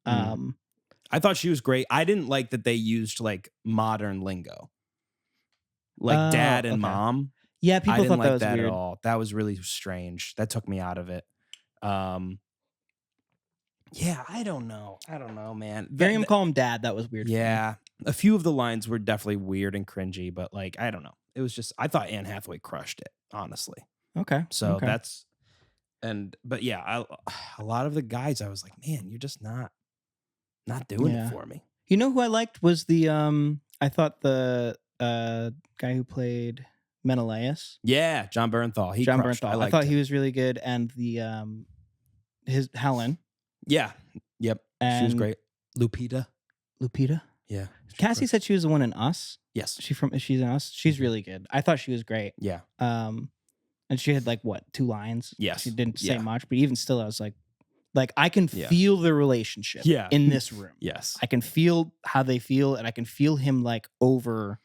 I thought she was great. I didn't like that they used like modern lingo. Like dad and mom. Yeah, people I didn't thought like that was that weird. at all. That was really strange. That took me out of it. Yeah, I don't know. I don't know, man. Hearing him call him dad, that was weird. Yeah. A few of the lines were definitely weird and cringy, but like, I don't know. It was just, I thought Anne Hathaway crushed it, honestly. Okay. So okay. that's, but yeah, a lot of the guys, I was like, man, you're just not doing it for me. You know who I liked was the, I thought the guy who played Menelaus. Yeah, John Bernthal. John crushed. Bernthal. I thought he was really good. And the, his Helen. Yeah. Yep. And she was great. Lupita. Yeah. Cassie said she was the one in Us. Yes. She's in Us. She's really good. I thought she was great. Yeah. And she had like what, 2 lines? Yes. She didn't say much, but even still, I was like I can feel the relationship in this room. Yes. I can feel how they feel, and I can feel him over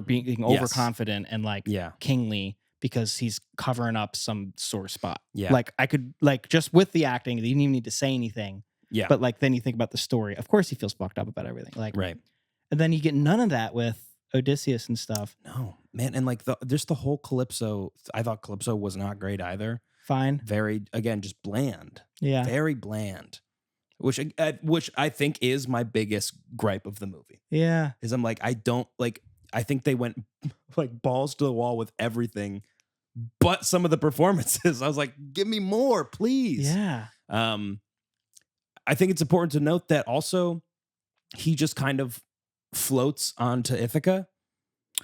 being overconfident and kingly because he's covering up some sore spot. Yeah. Like I could just with the acting, he didn't even need to say anything. Yeah. But like then you think about the story. Of course he feels fucked up about everything. Like right. And then you get none of that with Odysseus and stuff. No, man. And like there's the whole Calypso. I thought Calypso was not great either. Fine. Very, again, just bland. Yeah. Very bland. Which I think is my biggest gripe of the movie. Yeah. Is I'm like, I think they went like balls to the wall with everything, but some of the performances. I was like, give me more, please. Yeah. I think it's important to note that also he just kind of floats onto Ithaca,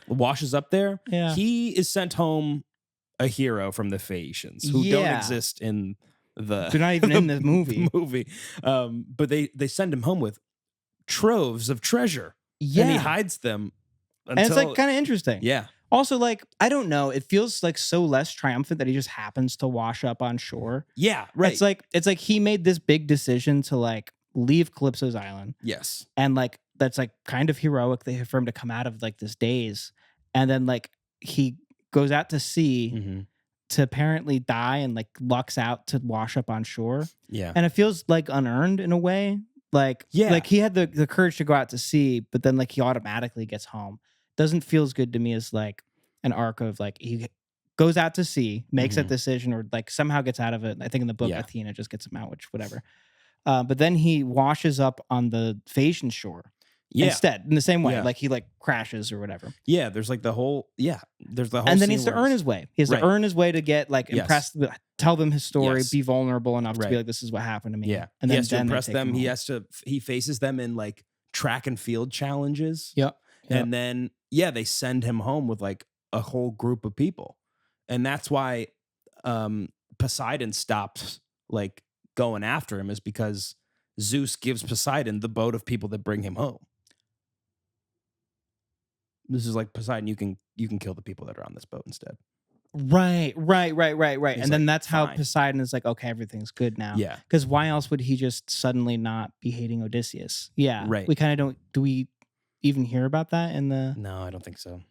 washes up there. Yeah. He is sent home a hero from the Phaeacians who don't exist in the they're not even in the movie. But they send him home with troves of treasure. Yeah. And he hides them until, and it's like kind of interesting. Yeah. Also, like, I don't know. It feels like so less triumphant that he just happens to wash up on shore. Yeah, right. It's like he made this big decision to like leave Calypso's island. Yes. And like that's like kind of heroic for him to come out of like this daze. And then like he goes out to sea to apparently die and like lucks out to wash up on shore. Yeah. And it feels like unearned in a way. Like, like he had the courage to go out to sea, but then like he automatically gets home. Doesn't feel as good to me as like an arc of like he goes out to sea, makes that decision, or like somehow gets out of it. I think in the book Athena just gets him out, which whatever. But then he washes up on the Phaeacian shore instead in the same way, like he like crashes or whatever. Yeah, there's like the whole there's the whole. And then he has to earn his way. He has to earn his way to get like impressed, tell them his story, be vulnerable enough to be like, this is what happened to me. Yeah, and he then has to impress them. He faces them in like track and field challenges. Yep. And then, they send him home with like a whole group of people. And that's why Poseidon stops like going after him, is because Zeus gives Poseidon the boat of people that bring him home. This is like, Poseidon, you can kill the people that are on this boat instead. Right. And then that's how fine. Poseidon is like, okay, everything's good now. Yeah. Because why else would he just suddenly not be hating Odysseus? Yeah. Right. We kind of don't, do we even hear about that in the... No, I don't think so.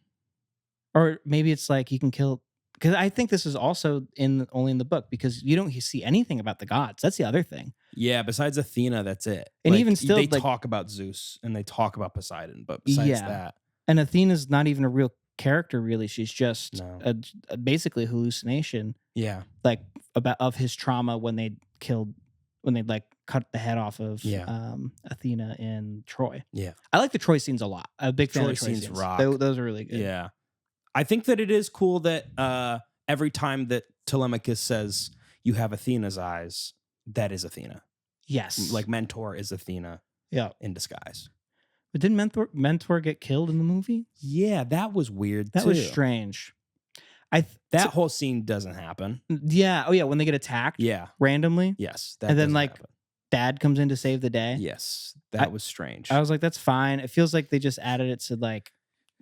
Or maybe it's like you can kill... Because I think this is also only in the book, because you don't see anything about the gods. That's the other thing. Yeah, besides Athena, that's it. And like, even still... They like, talk about Zeus and they talk about Poseidon, but besides that... And Athena's not even a real character, really. She's just basically a hallucination. Yeah. Like, of his trauma when they like cut the head off of Athena in Troy. Yeah. I like the Troy scenes a lot. I'm a big fan of Troy scenes. Rock. Those are really good. Yeah. I think that it is cool that every time that Telemachus says you have Athena's eyes, that is Athena. Yes. Like Mentor is Athena in disguise. But didn't Mentor get killed in the movie? Yeah, that was weird That too. was strange. That whole scene doesn't happen. Yeah. Oh yeah. When they get attacked. Yeah. Randomly. Yes. And then doesn't like happen. Dad comes in to save the day. Yes. That was strange. I was like, that's fine. It feels like they just added it to like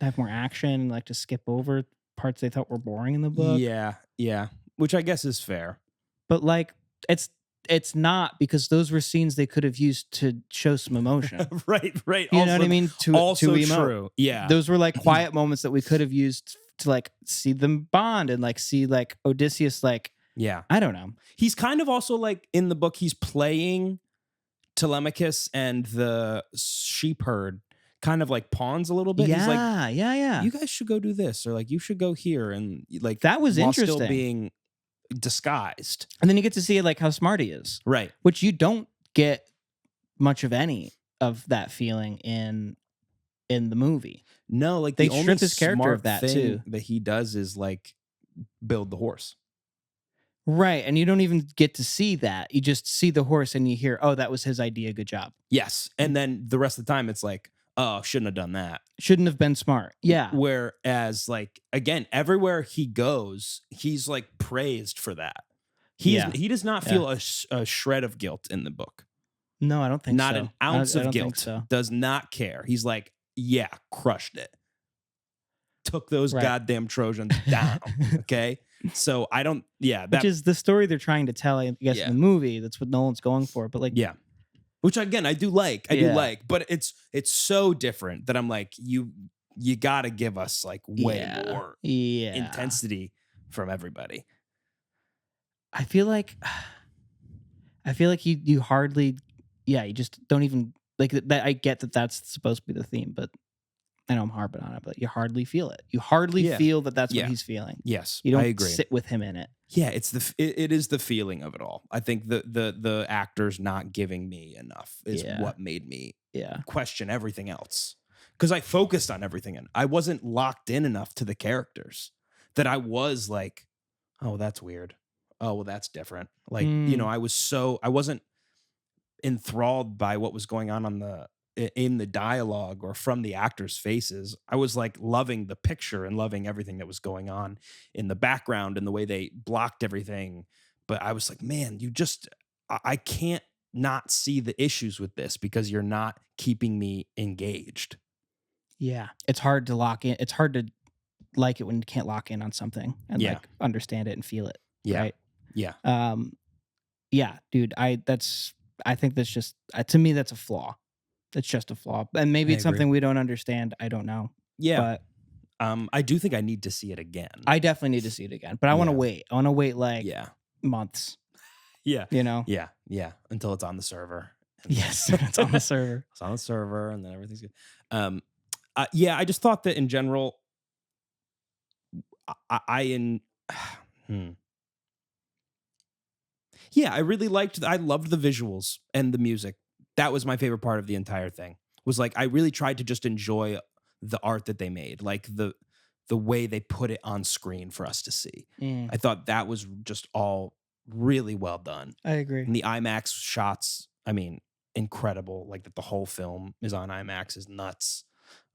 have more action and like to skip over parts they thought were boring in the book. Yeah. Yeah. Which I guess is fair. But like it's not, because those were scenes they could have used to show some emotion. Right. You know what I mean? Also to emote. true. Yeah. Those were like quiet moments that we could have used to like see them bond and like see like Odysseus like, yeah. I don't know. He's kind of also like in the book, he's playing Telemachus and the sheep herd kind of like pawns a little bit. Yeah, he's like, yeah. you guys should go do this, or like you should go here, and like That was while interesting. still being disguised. And then you get to see like how smart he is. Right. Which you don't get much of any of that feeling in the movie. No, like they the only strip his character smart of that thing too. that he does is like build the horse. Right. And you don't even get to see that. You just see the horse and you hear, oh, that was his idea. Good job. Yes. And then the rest of the time it's like, oh, shouldn't have done that. Shouldn't have been smart. Yeah. Whereas like, again, everywhere he goes, he's like praised for that. He does not feel a shred of guilt in the book. No, I don't think not so. An ounce I of don't guilt. think so. Does not care. He's like, yeah, crushed it. Took those goddamn Trojans down. Okay. So I don't, which is the story they're trying to tell, I guess, in the movie. That's what Nolan's going for. But like, which again, I do like, but it's so different that I'm like, you gotta give us like way more intensity from everybody. I feel like you hardly, you just don't even like that. I get that that's supposed to be the theme, but I know I'm harping on it, but you hardly feel it. You hardly feel that that's what he's feeling. Yes, you don't I agree. sit with him in it. Yeah, it is the feeling of it all. I think the actors not giving me enough is what made me question everything else, because I focused on everything and I wasn't locked in enough to the characters that I was like, oh, that's weird. Oh, well, that's different. Like, you know, I wasn't enthralled by what was going on in the dialogue or from the actors' faces. I was like loving the picture and loving everything that was going on in the background and the way they blocked everything. But I was like, man, I can't not see the issues with this because you're not keeping me engaged. Yeah. It's hard to lock in. It's hard to like it when you can't lock in on something and like understand it and feel it. Yeah. Right? Yeah. Yeah, dude, I think that's just, to me, that's a flaw. It's just a flaw. And maybe it's something we don't understand. I don't know. Yeah. But I do think I need to see it again. I definitely need to see it again. But I want to wait. I want to wait like months. Yeah. You know? Yeah. Yeah. Until it's on the server. Yes. It's on the server. It's on the server and then everything's good. I just thought that in general, I really I loved the visuals and the music. That was my favorite part of the entire thing. Was like, I really tried to just enjoy the art that they made, like the way they put it on screen for us to see. I thought that was just all really well done. I agree. And the IMAX shots, I mean, incredible. Like that the whole film is on IMAX is nuts.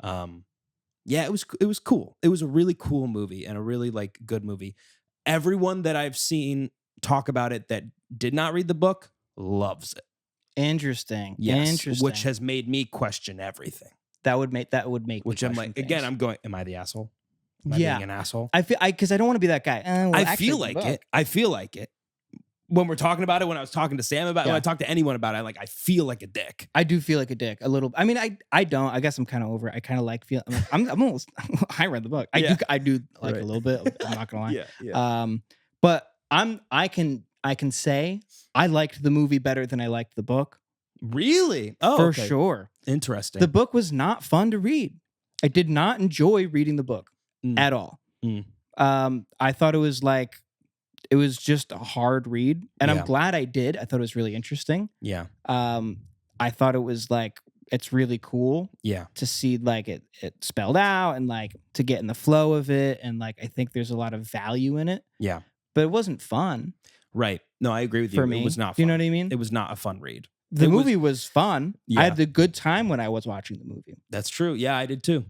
It was cool. It was a really cool movie and a really like good movie. Everyone that I've seen talk about it that did not read the book loves it. Interesting. Yes, Interesting. which has made me question everything. That would make which I'm like, things. again, I'm going, am I the asshole? Am I being an asshole? Because I don't want to be that guy. I feel like it. I feel like it. When we're talking about it, when I was talking to Sam about it, when I talk to anyone about it, I feel like a dick. I do feel like a dick a little. I mean, I don't. I guess I'm kind of over it. I kind of like feel. I'm almost. I read the book. I do like a little bit. I'm not gonna lie. Yeah. But I can say I liked the movie better than I liked the book. Really? Oh, for sure. Interesting. The book was not fun to read. I did not enjoy reading the book at all. I thought it was just a hard read, and I'm glad I did. I thought it was really interesting. Yeah. I thought it was like, it's really cool. Yeah. To see like it spelled out and like to get in the flow of it, and like I think there's a lot of value in it. Yeah. But it wasn't fun. Right. No, I agree with you. For me. It was not fun. Do you know what I mean? It was not a fun read. The movie was fun. Yeah. I had the good time when I was watching the movie. That's true. Yeah, I did too.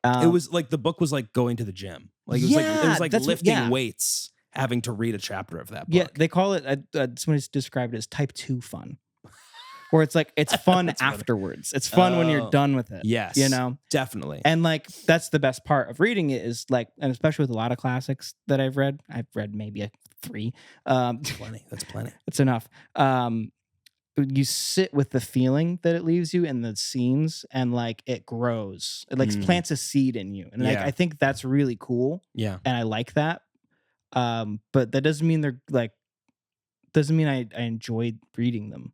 It was like the book was like going to the gym. Like it was like that's lifting weights having to read a chapter of that book. Yeah, they call it. Somebody's described it as type 2 fun, where it's like it's fun afterwards. It's fun when you're done with it. Yes, you know, definitely. And like that's the best part of reading it is like, and especially with a lot of classics that I've read maybe 3. Plenty. That's plenty. That's enough. You sit with the feeling that it leaves you and the scenes, and like it grows. It like plants a seed in you, and like I think that's really cool. Yeah, and I like that. But that doesn't mean I enjoyed reading them.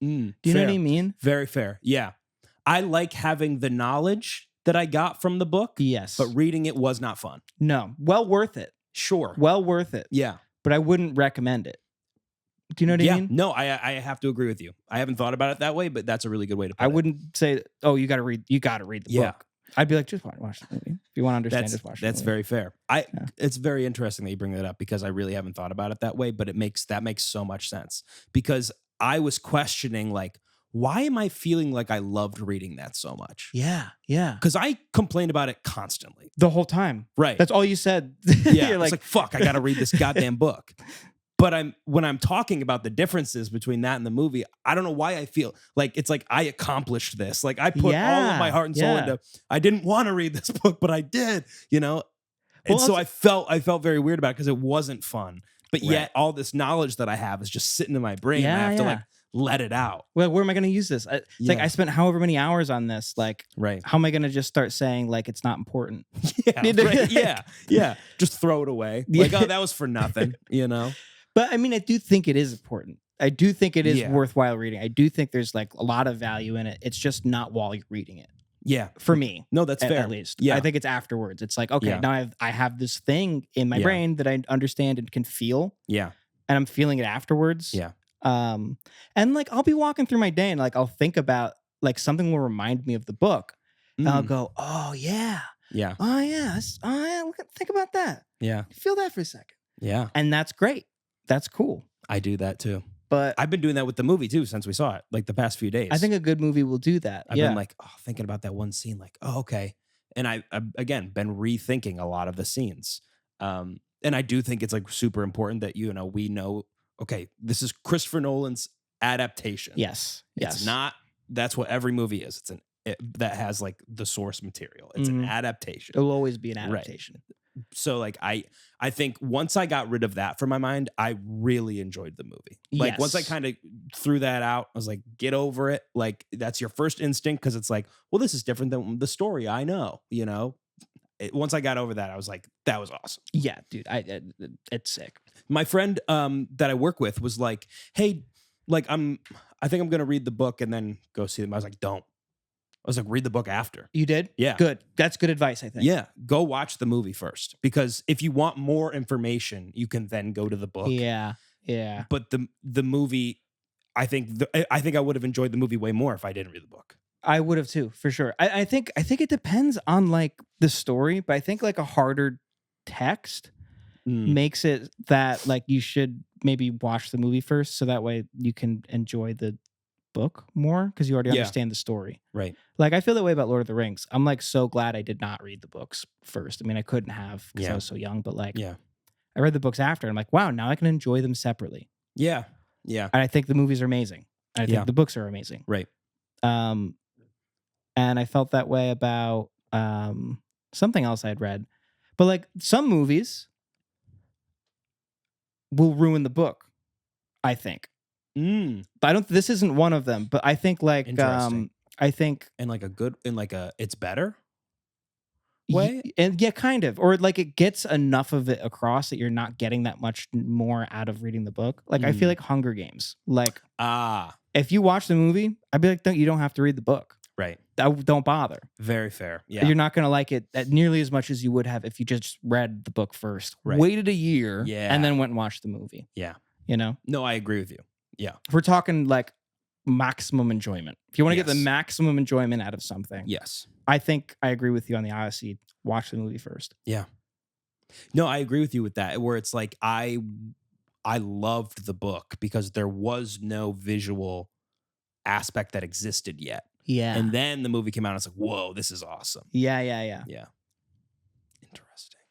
Do you know what I mean? Very fair. Yeah, I like having the knowledge that I got from the book. Yes, but reading it was not fun. No, well worth it. Sure, well worth it. Yeah, but I wouldn't recommend it. Do you know what I mean? No, I have to agree with you. I haven't thought about it that way, but that's a really good way to put it. I wouldn't say, oh, you got to read the book. I'd be like, just watch the movie. If you want to understand, just watch the movie. That's very fair. It's very interesting that you bring that up because I really haven't thought about it that way, but that makes so much sense because I was questioning like, why am I feeling like I loved reading that so much? Yeah. Because I complained about it constantly. The whole time. Right. That's all you said. Yeah. It's like, fuck, I got to read this goddamn book. But when I'm talking about the differences between that and the movie, I don't know why I feel like it's like I accomplished this. Like I put all of my heart and soul into. I didn't want to read this book, but I did. You know, and so I felt very weird about it because it wasn't fun. But yet, all this knowledge that I have is just sitting in my brain. And I have to like let it out. Well, where am I going to use this? It's like I spent however many hours on this. Like, how am I going to just start saying like it's not important? Yeah. Just throw it away. Like, oh, that was for nothing. You know. But I mean, I do think it is important. I do think it is worthwhile reading. I do think there's like a lot of value in it. It's just not while you're reading it. Yeah. For me. No, that's fair. At least. Yeah. I think it's afterwards. It's like, okay, now I have this thing in my brain that I understand and can feel. Yeah. And I'm feeling it afterwards. Yeah. And like I'll be walking through my day and like I'll think about like something will remind me of the book. And I'll go, oh yeah. Yeah. Oh yeah. Think about that. Yeah. Feel that for a second. Yeah. And that's great. That's cool. I do that too. But I've been doing that with the movie too since we saw it, like the past few days. I think a good movie will do that. I've been like, thinking about that one scene, like, oh, okay. And I've again been rethinking a lot of the scenes. And I do think it's like super important that, you know, we know, okay, this is Christopher Nolan's adaptation. Yes. It's not, that's what every movie is. That has like the source material. It's an adaptation. It'll always be an adaptation. Right. So like I think once I got rid of that from my mind, I really enjoyed the movie. Like once I kind of threw that out, I was like, get over it. Like that's your first instinct because it's like, well, this is different than the story I know, you know? Once I got over that, I was like, that was awesome. Yeah, dude, it's sick. My friend that I work with was like, hey, like I think I'm going to read the book and then go see them. I was like, don't. I was like, read the book after. You did? Yeah. Good. That's good advice, I think. Yeah. Go watch the movie first. Because if you want more information, you can then go to the book. Yeah. Yeah. But the movie, I think I would have enjoyed the movie way more if I didn't read the book. I would have too, for sure. I think it depends on like the story, but I think like a harder text makes it that like you should maybe watch the movie first so that way you can enjoy the book more because you already understand the story. Right. Like I feel that way about Lord of the Rings. I'm like so glad I did not read the books first. I mean, I couldn't have because I was so young, but like I read the books after. And I'm like, wow, now I can enjoy them separately. Yeah. Yeah. And I think the movies are amazing. I think the books are amazing. Right. And I felt that way about something else I'd read. But like some movies will ruin the book, I think. But this isn't one of them. But I think like I think in like it's better way. And kind of. Or like it gets enough of it across that you're not getting that much more out of reading the book. Like I feel like Hunger Games. Like if you watch the movie, I'd be like, you don't have to read the book. Right. Don't bother. Very fair. Yeah. You're not going to like it nearly as much as you would have if you just read the book first. Right. Waited a year and then went and watched the movie. Yeah. You know? No, I agree with you. Yeah. If we're talking like maximum enjoyment. If you want to get the maximum enjoyment out of something. Yes. I think I agree with you on the Odyssey. Watch the movie first. Yeah. No, I agree with you with that. Where it's like I loved the book because there was no visual aspect that existed yet. Yeah. And then the movie came out and it's like, whoa, this is awesome. Yeah. Yeah. Interesting.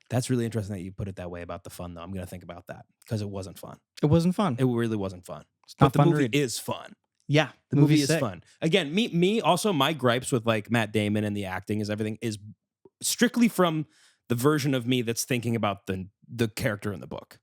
That's really interesting that you put it that way about the fun, though. I'm going to think about that because it wasn't fun. It wasn't fun. It really wasn't fun. It's But not the fun to movie read. is fun. Yeah, The movie is sick. fun. Again, me also, my gripes with like Matt Damon and the acting is everything is strictly from the version of me that's thinking about the character in the book.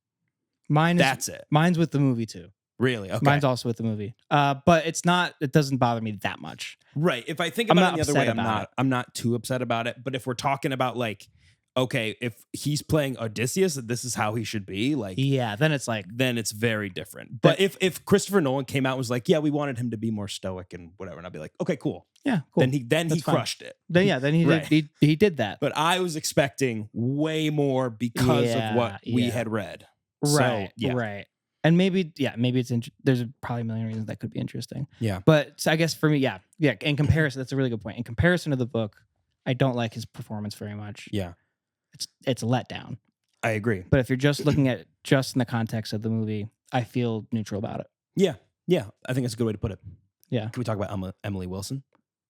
That's it. Mine's with the movie too. Really? Okay. Mine's also with the movie. But it's not. It doesn't bother me that much. Right. If I think I'm about not it the other way, upset I'm not too upset about it. But if we're talking about like, okay, if he's playing Odysseus, this is how he should be. Like, Yeah, then it's like then it's very different. But if Christopher Nolan came out and was like, yeah, we wanted him to be more stoic and whatever, and I'd be like, okay, cool. yeah, cool. Then he That's fine. crushed it. Then he Right. did. He did that. But I was expecting way more because of what we Yeah. had read. Right. So, yeah. Right. And maybe it's there's probably a million reasons that could be interesting. Yeah. But so I guess for me, yeah. In comparison, that's a really good point. In comparison to the book, I don't like his performance very much. Yeah. It's a letdown. I agree. But if you're just looking at just in the context of the movie, I feel neutral about it. Yeah. Yeah. I think that's a good way to put it. Yeah. Can we talk about Emily Wilson?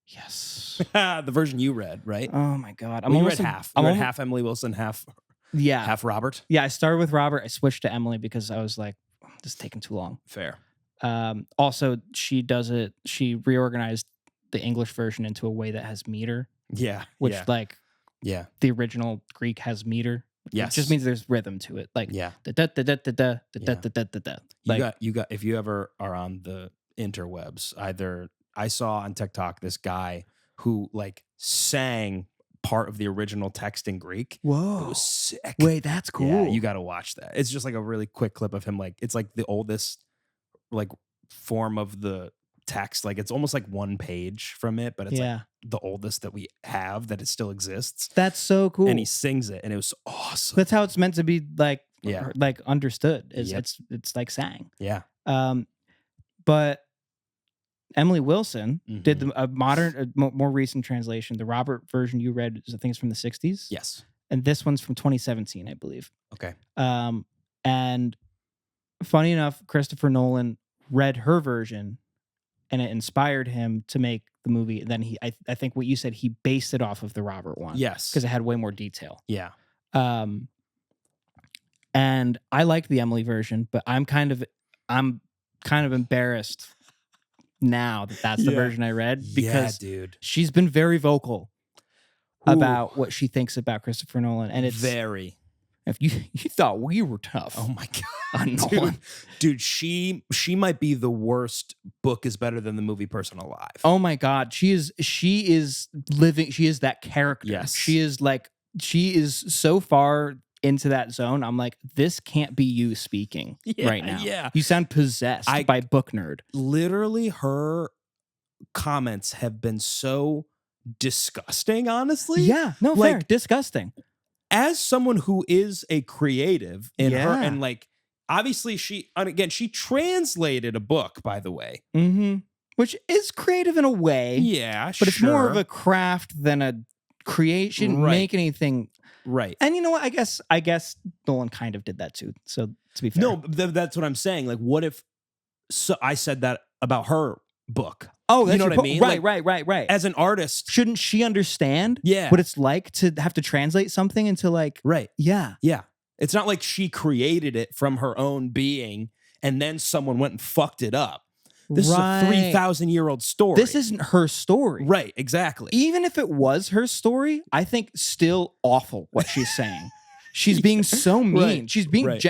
Yes. The version you read, right? Oh my God. You read half. You read half Emily Wilson, half Robert. Yeah. I started with Robert. I switched to Emily because I was like, this is taking too long. Fair. Also, she reorganized the English version into a way that has meter. Yeah. Which yeah. the original Greek has meter. Yes. It just means there's rhythm to it. Like yeah. da da da da da da da da da da. You got if you ever are on the interwebs, either I saw on TikTok this guy who like sang part of the original text in Greek. Whoa. It was sick. Wait, that's cool. Yeah, you got to watch that. It's just like a really quick clip of him. Like it's like the oldest like form of the text. Like it's almost like one page from it, but it's like the oldest that we have that it still exists. That's so cool. And he sings it, and it was awesome. That's how it's meant to be. Like like understood. It's like sang. Yeah. But Emily Wilson did a modern, more recent translation. The Robert version you read, I think, is from the 60s. Yes. And this one's from 2017, I believe. Okay. And funny enough, Christopher Nolan read her version, and it inspired him to make the movie. And then I think what you said, he based it off of the Robert one. Yes. Because it had way more detail. Yeah. And I like the Emily version, but I'm kind of embarrassed now that that's the version I read, because dude, she's been very vocal about what she thinks about Christopher Nolan, and it's very. If you thought we were tough, oh my God, dude, she might be the worst book is better than the movie person alive. Oh my God, she is living. She is that character. Yes, she is so far into that zone. I'm like, this can't be you speaking right now. Yeah, you sound possessed by book nerd. Literally, her comments have been so disgusting. Honestly, yeah, no, like, fair, disgusting. As someone who is a creative in her, and like obviously she translated a book, by the way, which is creative in a way, but it's more of a craft than a create. She didn't make anything. Right. And you know what? I guess Nolan kind of did that too. So to be fair. No, that's what I'm saying. Like, what if I said that about her book? Oh, that's you know what I mean? Right. As an artist, shouldn't she understand what it's like to have to translate something into like Yeah. It's not like she created it from her own being and then someone went and fucked it up. This is a 3,000-year-old story. This isn't her story. Right, exactly. Even if it was her story, I think still awful what she's saying. She's being so mean. She's being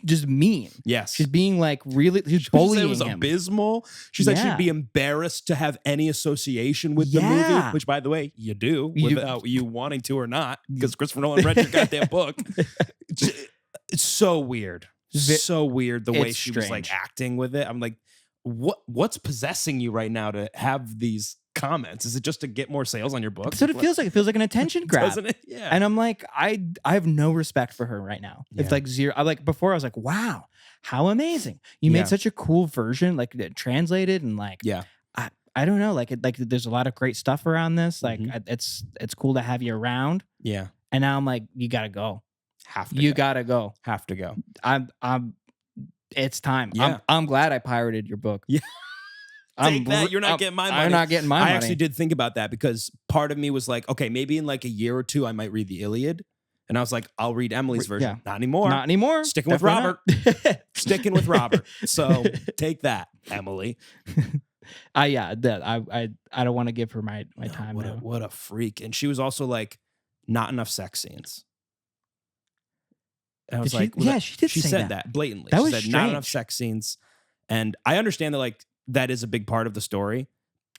just mean. Yes. She's being like really, she's bullying him. It was abysmal. She's like, she'd be embarrassed to have any association with the movie, which, by the way, you do without you wanting to or not, because Christopher Nolan read your goddamn book. It's so weird. So weird the way she was like acting with it. I'm like, what's possessing you right now to have these comments? Is it just to get more sales on your book? That's what it feels like. It feels like an attention grab, doesn't it? Yeah. And I'm like, I have no respect for her right now. It's like zero. I like before I was like, wow, how amazing! You made such a cool version, like translated and like I don't know, like there's a lot of great stuff around this. Like it's cool to have you around. Yeah. And now I'm like, you gotta go. Gotta go. Have to go. It's time. Yeah. I'm glad I pirated your book. Yeah. Take that. You're not getting my money. I'm not getting my money. I actually did think about that because part of me was like, okay, maybe in like a year or two, I might read the Iliad. And I was like, I'll read Emily's version. Yeah. Not anymore. Not anymore. Sticking with Definitely Robert. not. Sticking with Robert. So take that, Emily. I don't want to give her my No, time. What a freak. And she was also like, not enough sex scenes. And I was like, she did. She say said that blatantly. That She was said strange. not enough sex scenes. And I understand that like that is a big part of the story,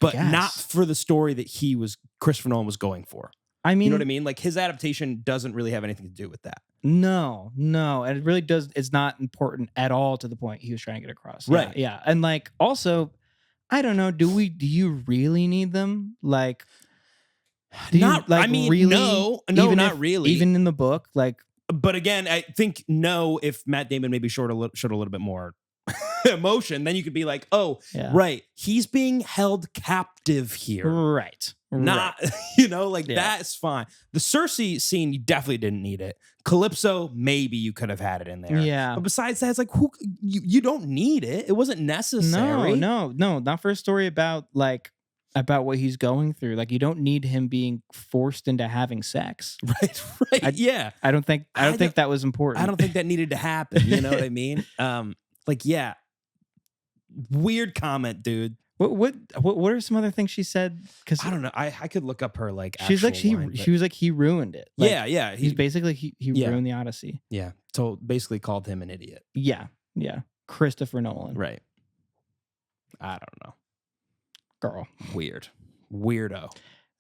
but not for the story that Christopher Nolan was going for. I mean, you know what I mean? Like his adaptation doesn't really have anything to do with that. No, and it really does. It's not important at all to the point he was trying to get across. Right. Yeah. And like, also, I don't know. Do you really need them? Like, No, not really. Even in the book, like. But again, I think if Matt Damon maybe showed a little bit more emotion, then you could be like, oh, right, he's being held captive here. Right. Not, that's fine. The Cersei scene, you definitely didn't need it. Calypso, maybe you could have had it in there. Yeah. But besides that, it's like, you don't need it. It wasn't necessary. No, not for a story about what he's going through. Like, you don't need him being forced into having sex. Right. I don't think that was important. I don't think that needed to happen. You know what I mean? Weird comment, dude. What are some other things she said? Because I don't know. I could look up her she's like she was like he ruined it. Like, yeah. He's basically he ruined the Odyssey. Yeah. So basically called him an idiot. Yeah. Christopher Nolan. Right. I don't know. Girl. Weirdo.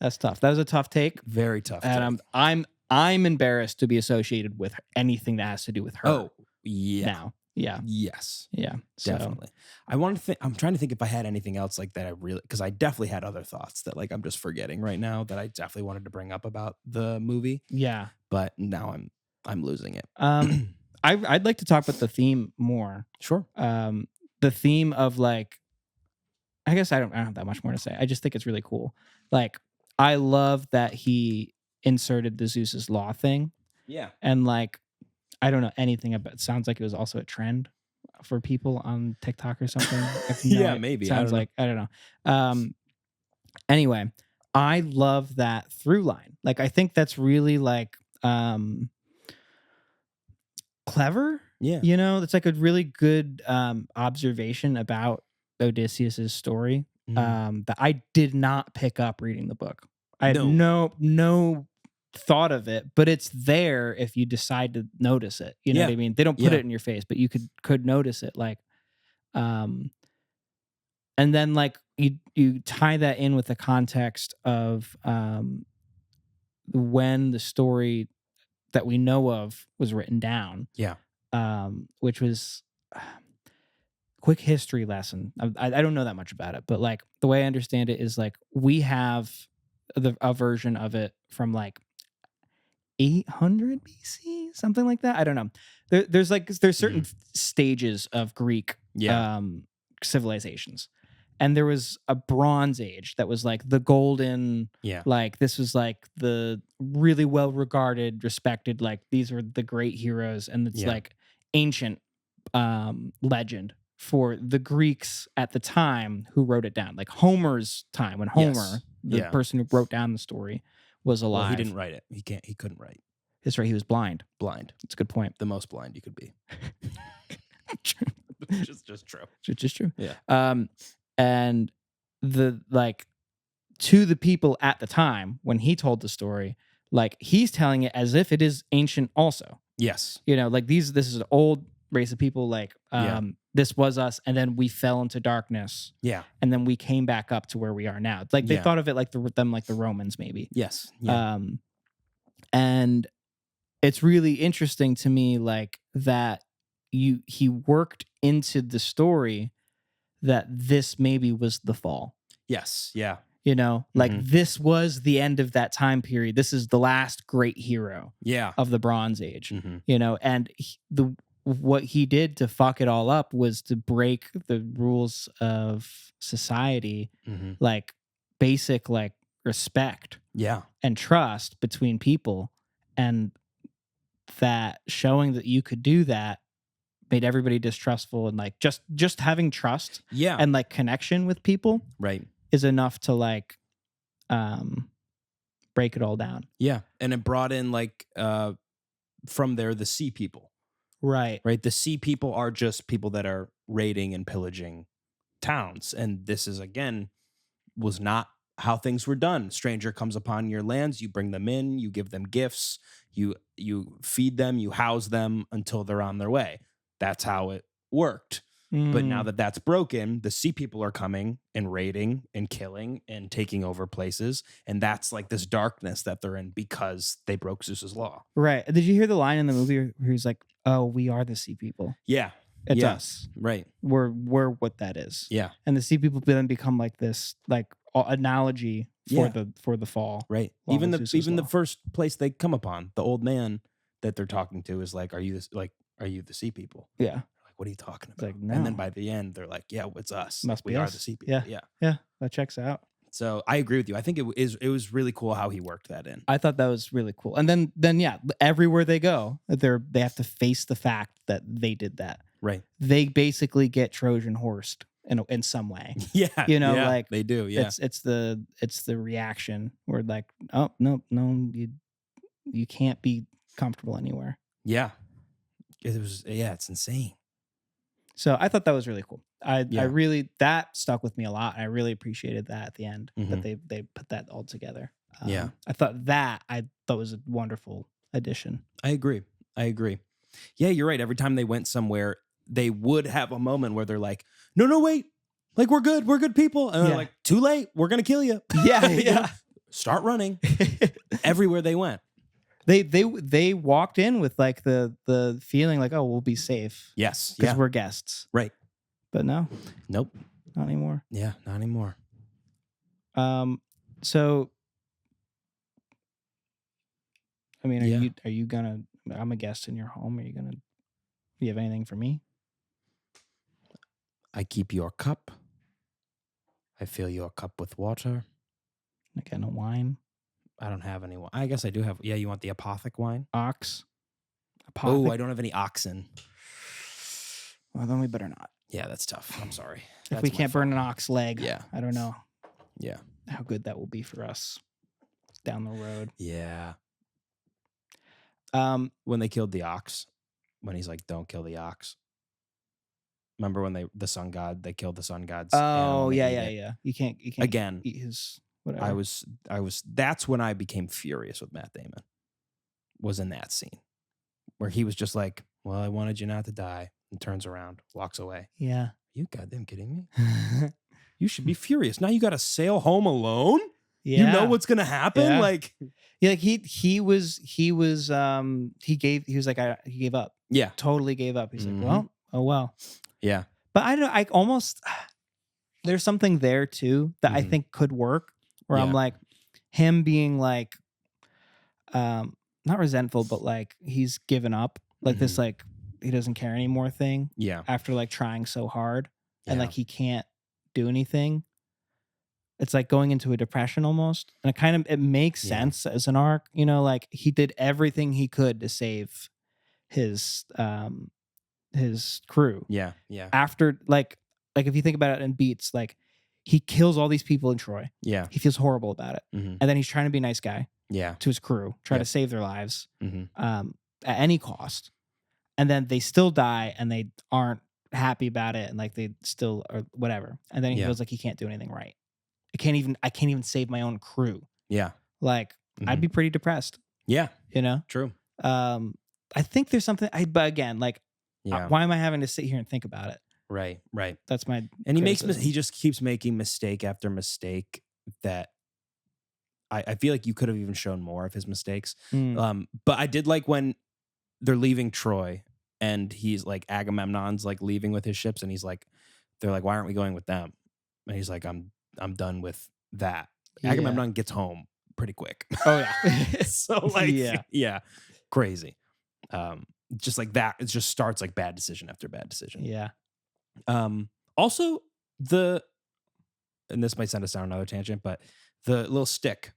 That's tough. That was a tough take. Very tough. And I'm embarrassed to be associated with anything that has to do with her. Oh yeah. Now. Yeah. Yes. Yeah. Definitely. I want to think. I'm trying to think if I had anything else like that. Because I definitely had other thoughts that like I'm just forgetting right now that I definitely wanted to bring up about the movie. Yeah. But now I'm losing it. I'd like to talk about the theme more. Sure. The theme of like, I guess I don't have that much more to say. I just think it's really cool. Like, I love that he inserted the Zeus's Law thing. Yeah. And like, I don't know anything about it. Sounds like it was also a trend for people on TikTok or something. Yeah, maybe. Sounds like, I don't know. Anyway, I love that through line. Like, I think that's really like clever. Yeah. You know, it's like a really good observation about Odysseus's story that I did not pick up reading the book. I had no thought of it, but it's there if you decide to notice it. You know what I mean? They don't put it in your face, but you could notice it. Like, and then like you tie that in with the context of when the story that we know of was written down. Yeah. Which was quick history lesson. I don't know that much about it, but like the way I understand it is like we have a version of it from like 800 BC, something like that. I don't know. There's certain stages of Greek civilizations, and there was a Bronze Age that was like the golden. Yeah. Like this was like the really well regarded, respected. Like these were the great heroes, and it's like ancient legend for the Greeks at the time who wrote it down. Like Homer's time, when Homer, the person who wrote down the story, was alive. Well, he didn't write it. He couldn't write. That's right. He was blind. That's a good point. The most blind you could be. just true. Just true. Yeah. And to the people at the time when he told the story, like he's telling it as if it is ancient also. Yes. You know, like this is an old race of people. Like this was us, and then we fell into darkness. Yeah. And then we came back up to where we are now. Like they thought of it like the Romans maybe. Yes. Yeah. And it's really interesting to me, like that he worked into the story that this maybe was the fall. Yes. Yeah. You know, like this was the end of that time period. This is the last great hero of the Bronze Age, you know, and what he did to fuck it all up was to break the rules of society, like basic, like respect and trust between people. And that showing that you could do that made everybody distrustful, and like just having trust and like connection with people is enough to like break it all down. Yeah. And it brought in like from there the sea people. Right. Right? The sea people are just people that are raiding and pillaging towns. And this is, again, was not how things were done. Stranger comes upon your lands, you bring them in, you give them gifts, you feed them, you house them until they're on their way. That's how it worked. But now that that's broken, the sea people are coming and raiding and killing and taking over places. And that's like this darkness that they're in because they broke Zeus's law. Right. Did you hear the line in the movie where he's like, "Oh, we are the sea people. Yeah. It's us. Right. We're what that is." Yeah. And the sea people then become like this like analogy for the fall. Right. Law Even of the Zeus's law. first place they come upon, the old man that they're talking to is like, are you the sea people? Yeah. Like, what are you talking It's about? like, no. And then by the end, they're like, yeah, it's us. Must we be are us. the sea people. Yeah. Yeah. That checks out. So I agree with you. I think it was really cool how he worked that in. I thought that was really cool. And then yeah, everywhere they go, they have to face the fact that they did that. Right. They basically get Trojan horsed in some way. Yeah. You know, yeah, like they do. Yeah. it's the reaction where like, oh no, you can't be comfortable anywhere. Yeah. It's insane. So I thought that was really cool. I Yeah. really, that stuck with me a lot. I really appreciated that at the end that Mhm. they put that all together. Yeah. I thought was a wonderful addition. I agree. Yeah, you're right. Every time they went somewhere, they would have a moment where they're like, no, wait. Like, we're good people. And they're like, too late. We're going to kill you. Yeah. You know? Start running. Everywhere they went. They walked in with like the feeling like, oh, we'll be safe. Yes. Because Yeah. we're guests. Right. But no. Nope. Not anymore. Yeah, not anymore. So I mean, Yeah. are you gonna, I'm a guest in your home. Do you have anything for me? I keep your cup. I fill your cup with water. Like a wine? I don't have any wine. I guess I do have. Yeah, you want the apothic wine? Ox? Oh, I don't have any oxen. Well, then we better not. Yeah, that's tough. I'm sorry. If we can't burn an ox leg, Yeah. I don't know Yeah. how good that will be for us down the road. Yeah. Um, When they killed the ox, when he's like, "Don't kill the ox." Remember when the sun god? They killed the sun god's. oh animal and yeah, ate yeah, it? yeah. You can't Again, eat his whatever. I was. That's when I became furious with Matt Damon. Was in that scene where he was just like, "Well, I wanted you not to die," and turns around, walks away. Yeah. You goddamn kidding me? You should be furious. Now you got to sail home alone. Yeah. You know what's gonna happen. Yeah. Like, Yeah, like he gave up. yeah, Totally gave up. He's Mhm. like, well, oh well. yeah, But I don't. I almost there's something there too that I Mhm. think could work. Where I'm Yeah. like him being like, not resentful, but like he's given up. Like this, Mhm. like he doesn't care anymore thing yeah, after like trying so hard and Yeah. like he can't do anything. It's like going into a depression almost, and it makes Yeah. sense as an arc. You know, like he did everything he could to save his crew. yeah, yeah, After like if you think about it in beats, like he kills all these people in Troy. yeah, He feels horrible about it, Mhm. and then he's trying to be a nice guy yeah, to his crew, try Yep. to save their lives Mhm. at any cost, and then they still die, and they aren't happy about it, and like they still or whatever, and then he Yeah. feels like he can't do anything right. I can't even save my own crew. yeah, Like I'd Mhm. be pretty depressed, yeah. you know. True. I think there's something. But again, like, Yeah, why am I having to sit here and think about it? right, right. That's my. And criticism. he just keeps making mistake after mistake that I feel like you could have even shown more of his mistakes. Mm. But I did like when they're leaving Troy and he's like Agamemnon's like leaving with his ships and he's like, they're like, why aren't we going with them? And he's like, I'm done with that. Yeah. Agamemnon gets home pretty quick. Oh yeah. So like, Yeah. yeah, crazy. Just like that, it just starts like bad decision after bad decision. Yeah. Also and this might send us down another tangent, but the little stick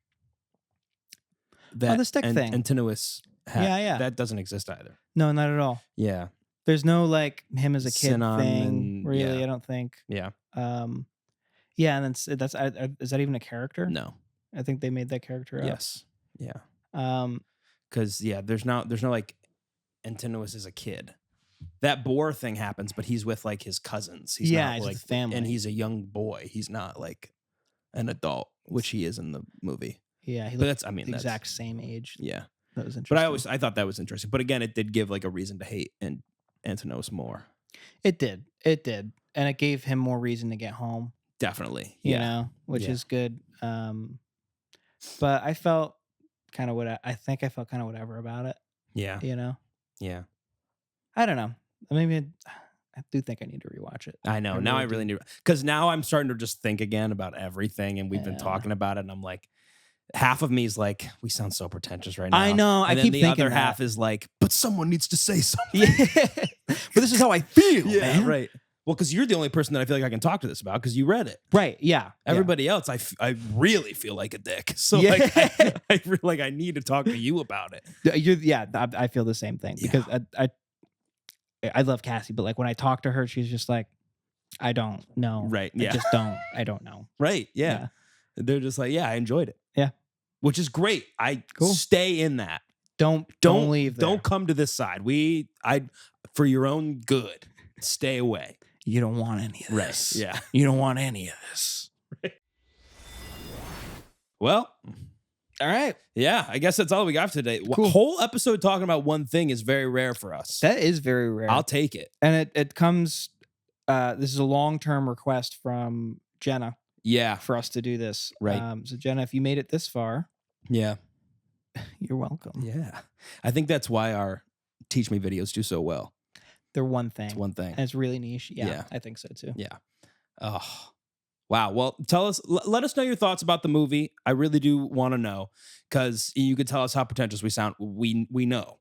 that the stick thing. Antinous had, Yeah. that doesn't exist either. No, not at all. Yeah, There's no like him as a kid Sinon thing. and- Really, yeah. I don't think. yeah, Yeah, and then that's is that even a character? no, I think they made that character up. yes, yeah, Um. because there's no like Antinous is a kid. That boar thing happens, but he's with like his cousins. He's he's not with like the family. and he's a young boy. He's not like an adult, which he is in the movie. Yeah, he But looked that's, I mean, the that's exact same age. yeah. That was interesting. But I thought that was interesting. But again, it did give like a reason to hate Antinous more. It did, and it gave him more reason to get home. Definitely, You know, which is good. But I felt kind of I think I felt kind of whatever about it. Yeah, You know, yeah. I don't know. Maybe I do think I need to rewatch it. I know. Now I really need, because now I'm starting to just think again about everything, and we've been talking about it, and I'm like, half of me is like, we sound so pretentious right now. I know. And I keep the thinking other that. half is like, but someone needs to say something. Yeah, but this is how I feel, Yeah, man. right. Well, because you're the only person that I feel like I can talk to this about because you read it. Right. Yeah. Everybody else, I really feel like a dick. So Yeah. like, I feel like I need to talk to you about it. I feel the same thing because I love Cassie, but like when I talk to her, she's just like, I don't know. Right. Yeah. I don't know. Right. Yeah. They're just like, yeah, I enjoyed it. Yeah. Which is great. Cool. Stay in that. Don't leave there. Don't come to this side. For your own good, stay away. You don't want any of this. Right. Yeah. You don't want any of this. Right. Well, all right. Yeah, I guess that's all we got for today. Cool. Whole episode talking about one thing is very rare for us. That is very rare. I'll take it. And it comes, this is a long-term request from Jenna. Yeah. For us to do this. Right. So Jenna, if you made it this far. Yeah. You're welcome. Yeah. I think that's why our Teach Me videos do so well. They're one thing. It's one thing. And it's really niche. Yeah, I think so too. Yeah. Oh, wow. Well, let us know your thoughts about the movie. I really do want to know, because you could tell us how pretentious we sound. We know.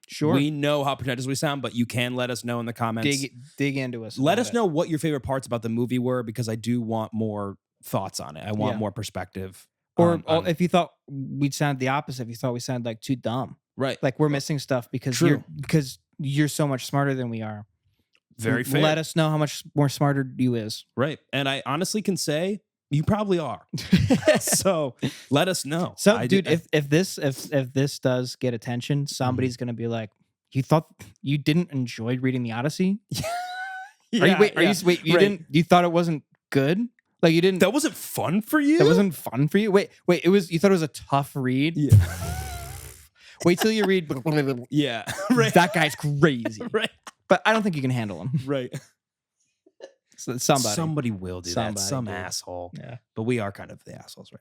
Sure. We know how pretentious we sound, but you can let us know in the comments. Dig into us. Let us know what your favorite parts about the movie were, because I do want more thoughts on it. I want more perspective. Or if you thought we'd sound the opposite, if you thought we sounded like too dumb. Right. Like we're missing stuff because you're so much smarter than we are. Very fair. Let us know how much more smarter you is. Right. And I honestly can say you probably are. So let us know. So if this does get attention, somebody's gonna be like, you thought you didn't enjoy reading the Odyssey? You thought it wasn't good? Like you didn't. That wasn't fun for you? That wasn't fun for you? Wait, it was. You thought it was a tough read? Yeah. Wait till you read. Yeah. Right. That guy's crazy. Right. But I don't think you can handle him. Right. So somebody will do that. Some dude. asshole. Yeah. But we are kind of the assholes right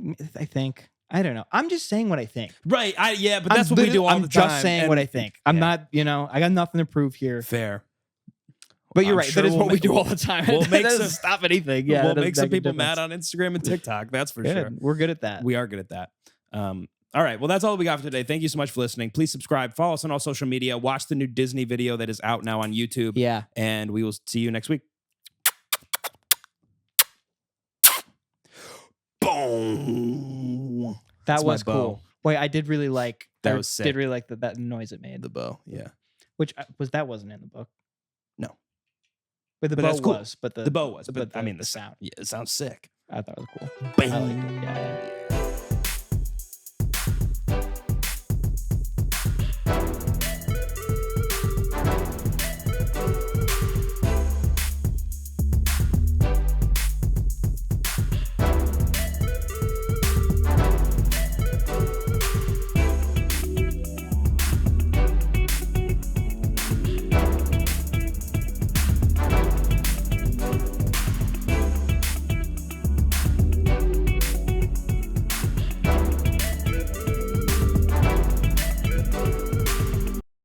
now. I think. I don't know. I'm just saying what I think. Right. But that's what we do all the time. I'm just saying what I think. I'm not, I got nothing to prove here. Fair. But you're right. Sure that is what we do all the time. We'll that doesn't stop anything. Yeah. We'll make some people mad on Instagram and TikTok. That's for sure. We're good at that. We are good at that. All right. Well, that's all we got for today. Thank you so much for listening. Please subscribe. Follow us on all social media. Watch the new Disney video that is out now on YouTube. Yeah. And we will see you next week. Boom. That was cool. Wait, I did really like that. Was sick. Did really like that noise it made. The bow. Yeah. Which wasn't in the book. No. But the bow was. But the bow was. But I mean the sound. Yeah, it sounds sick. I thought it was cool. Bang. I liked it. Yeah.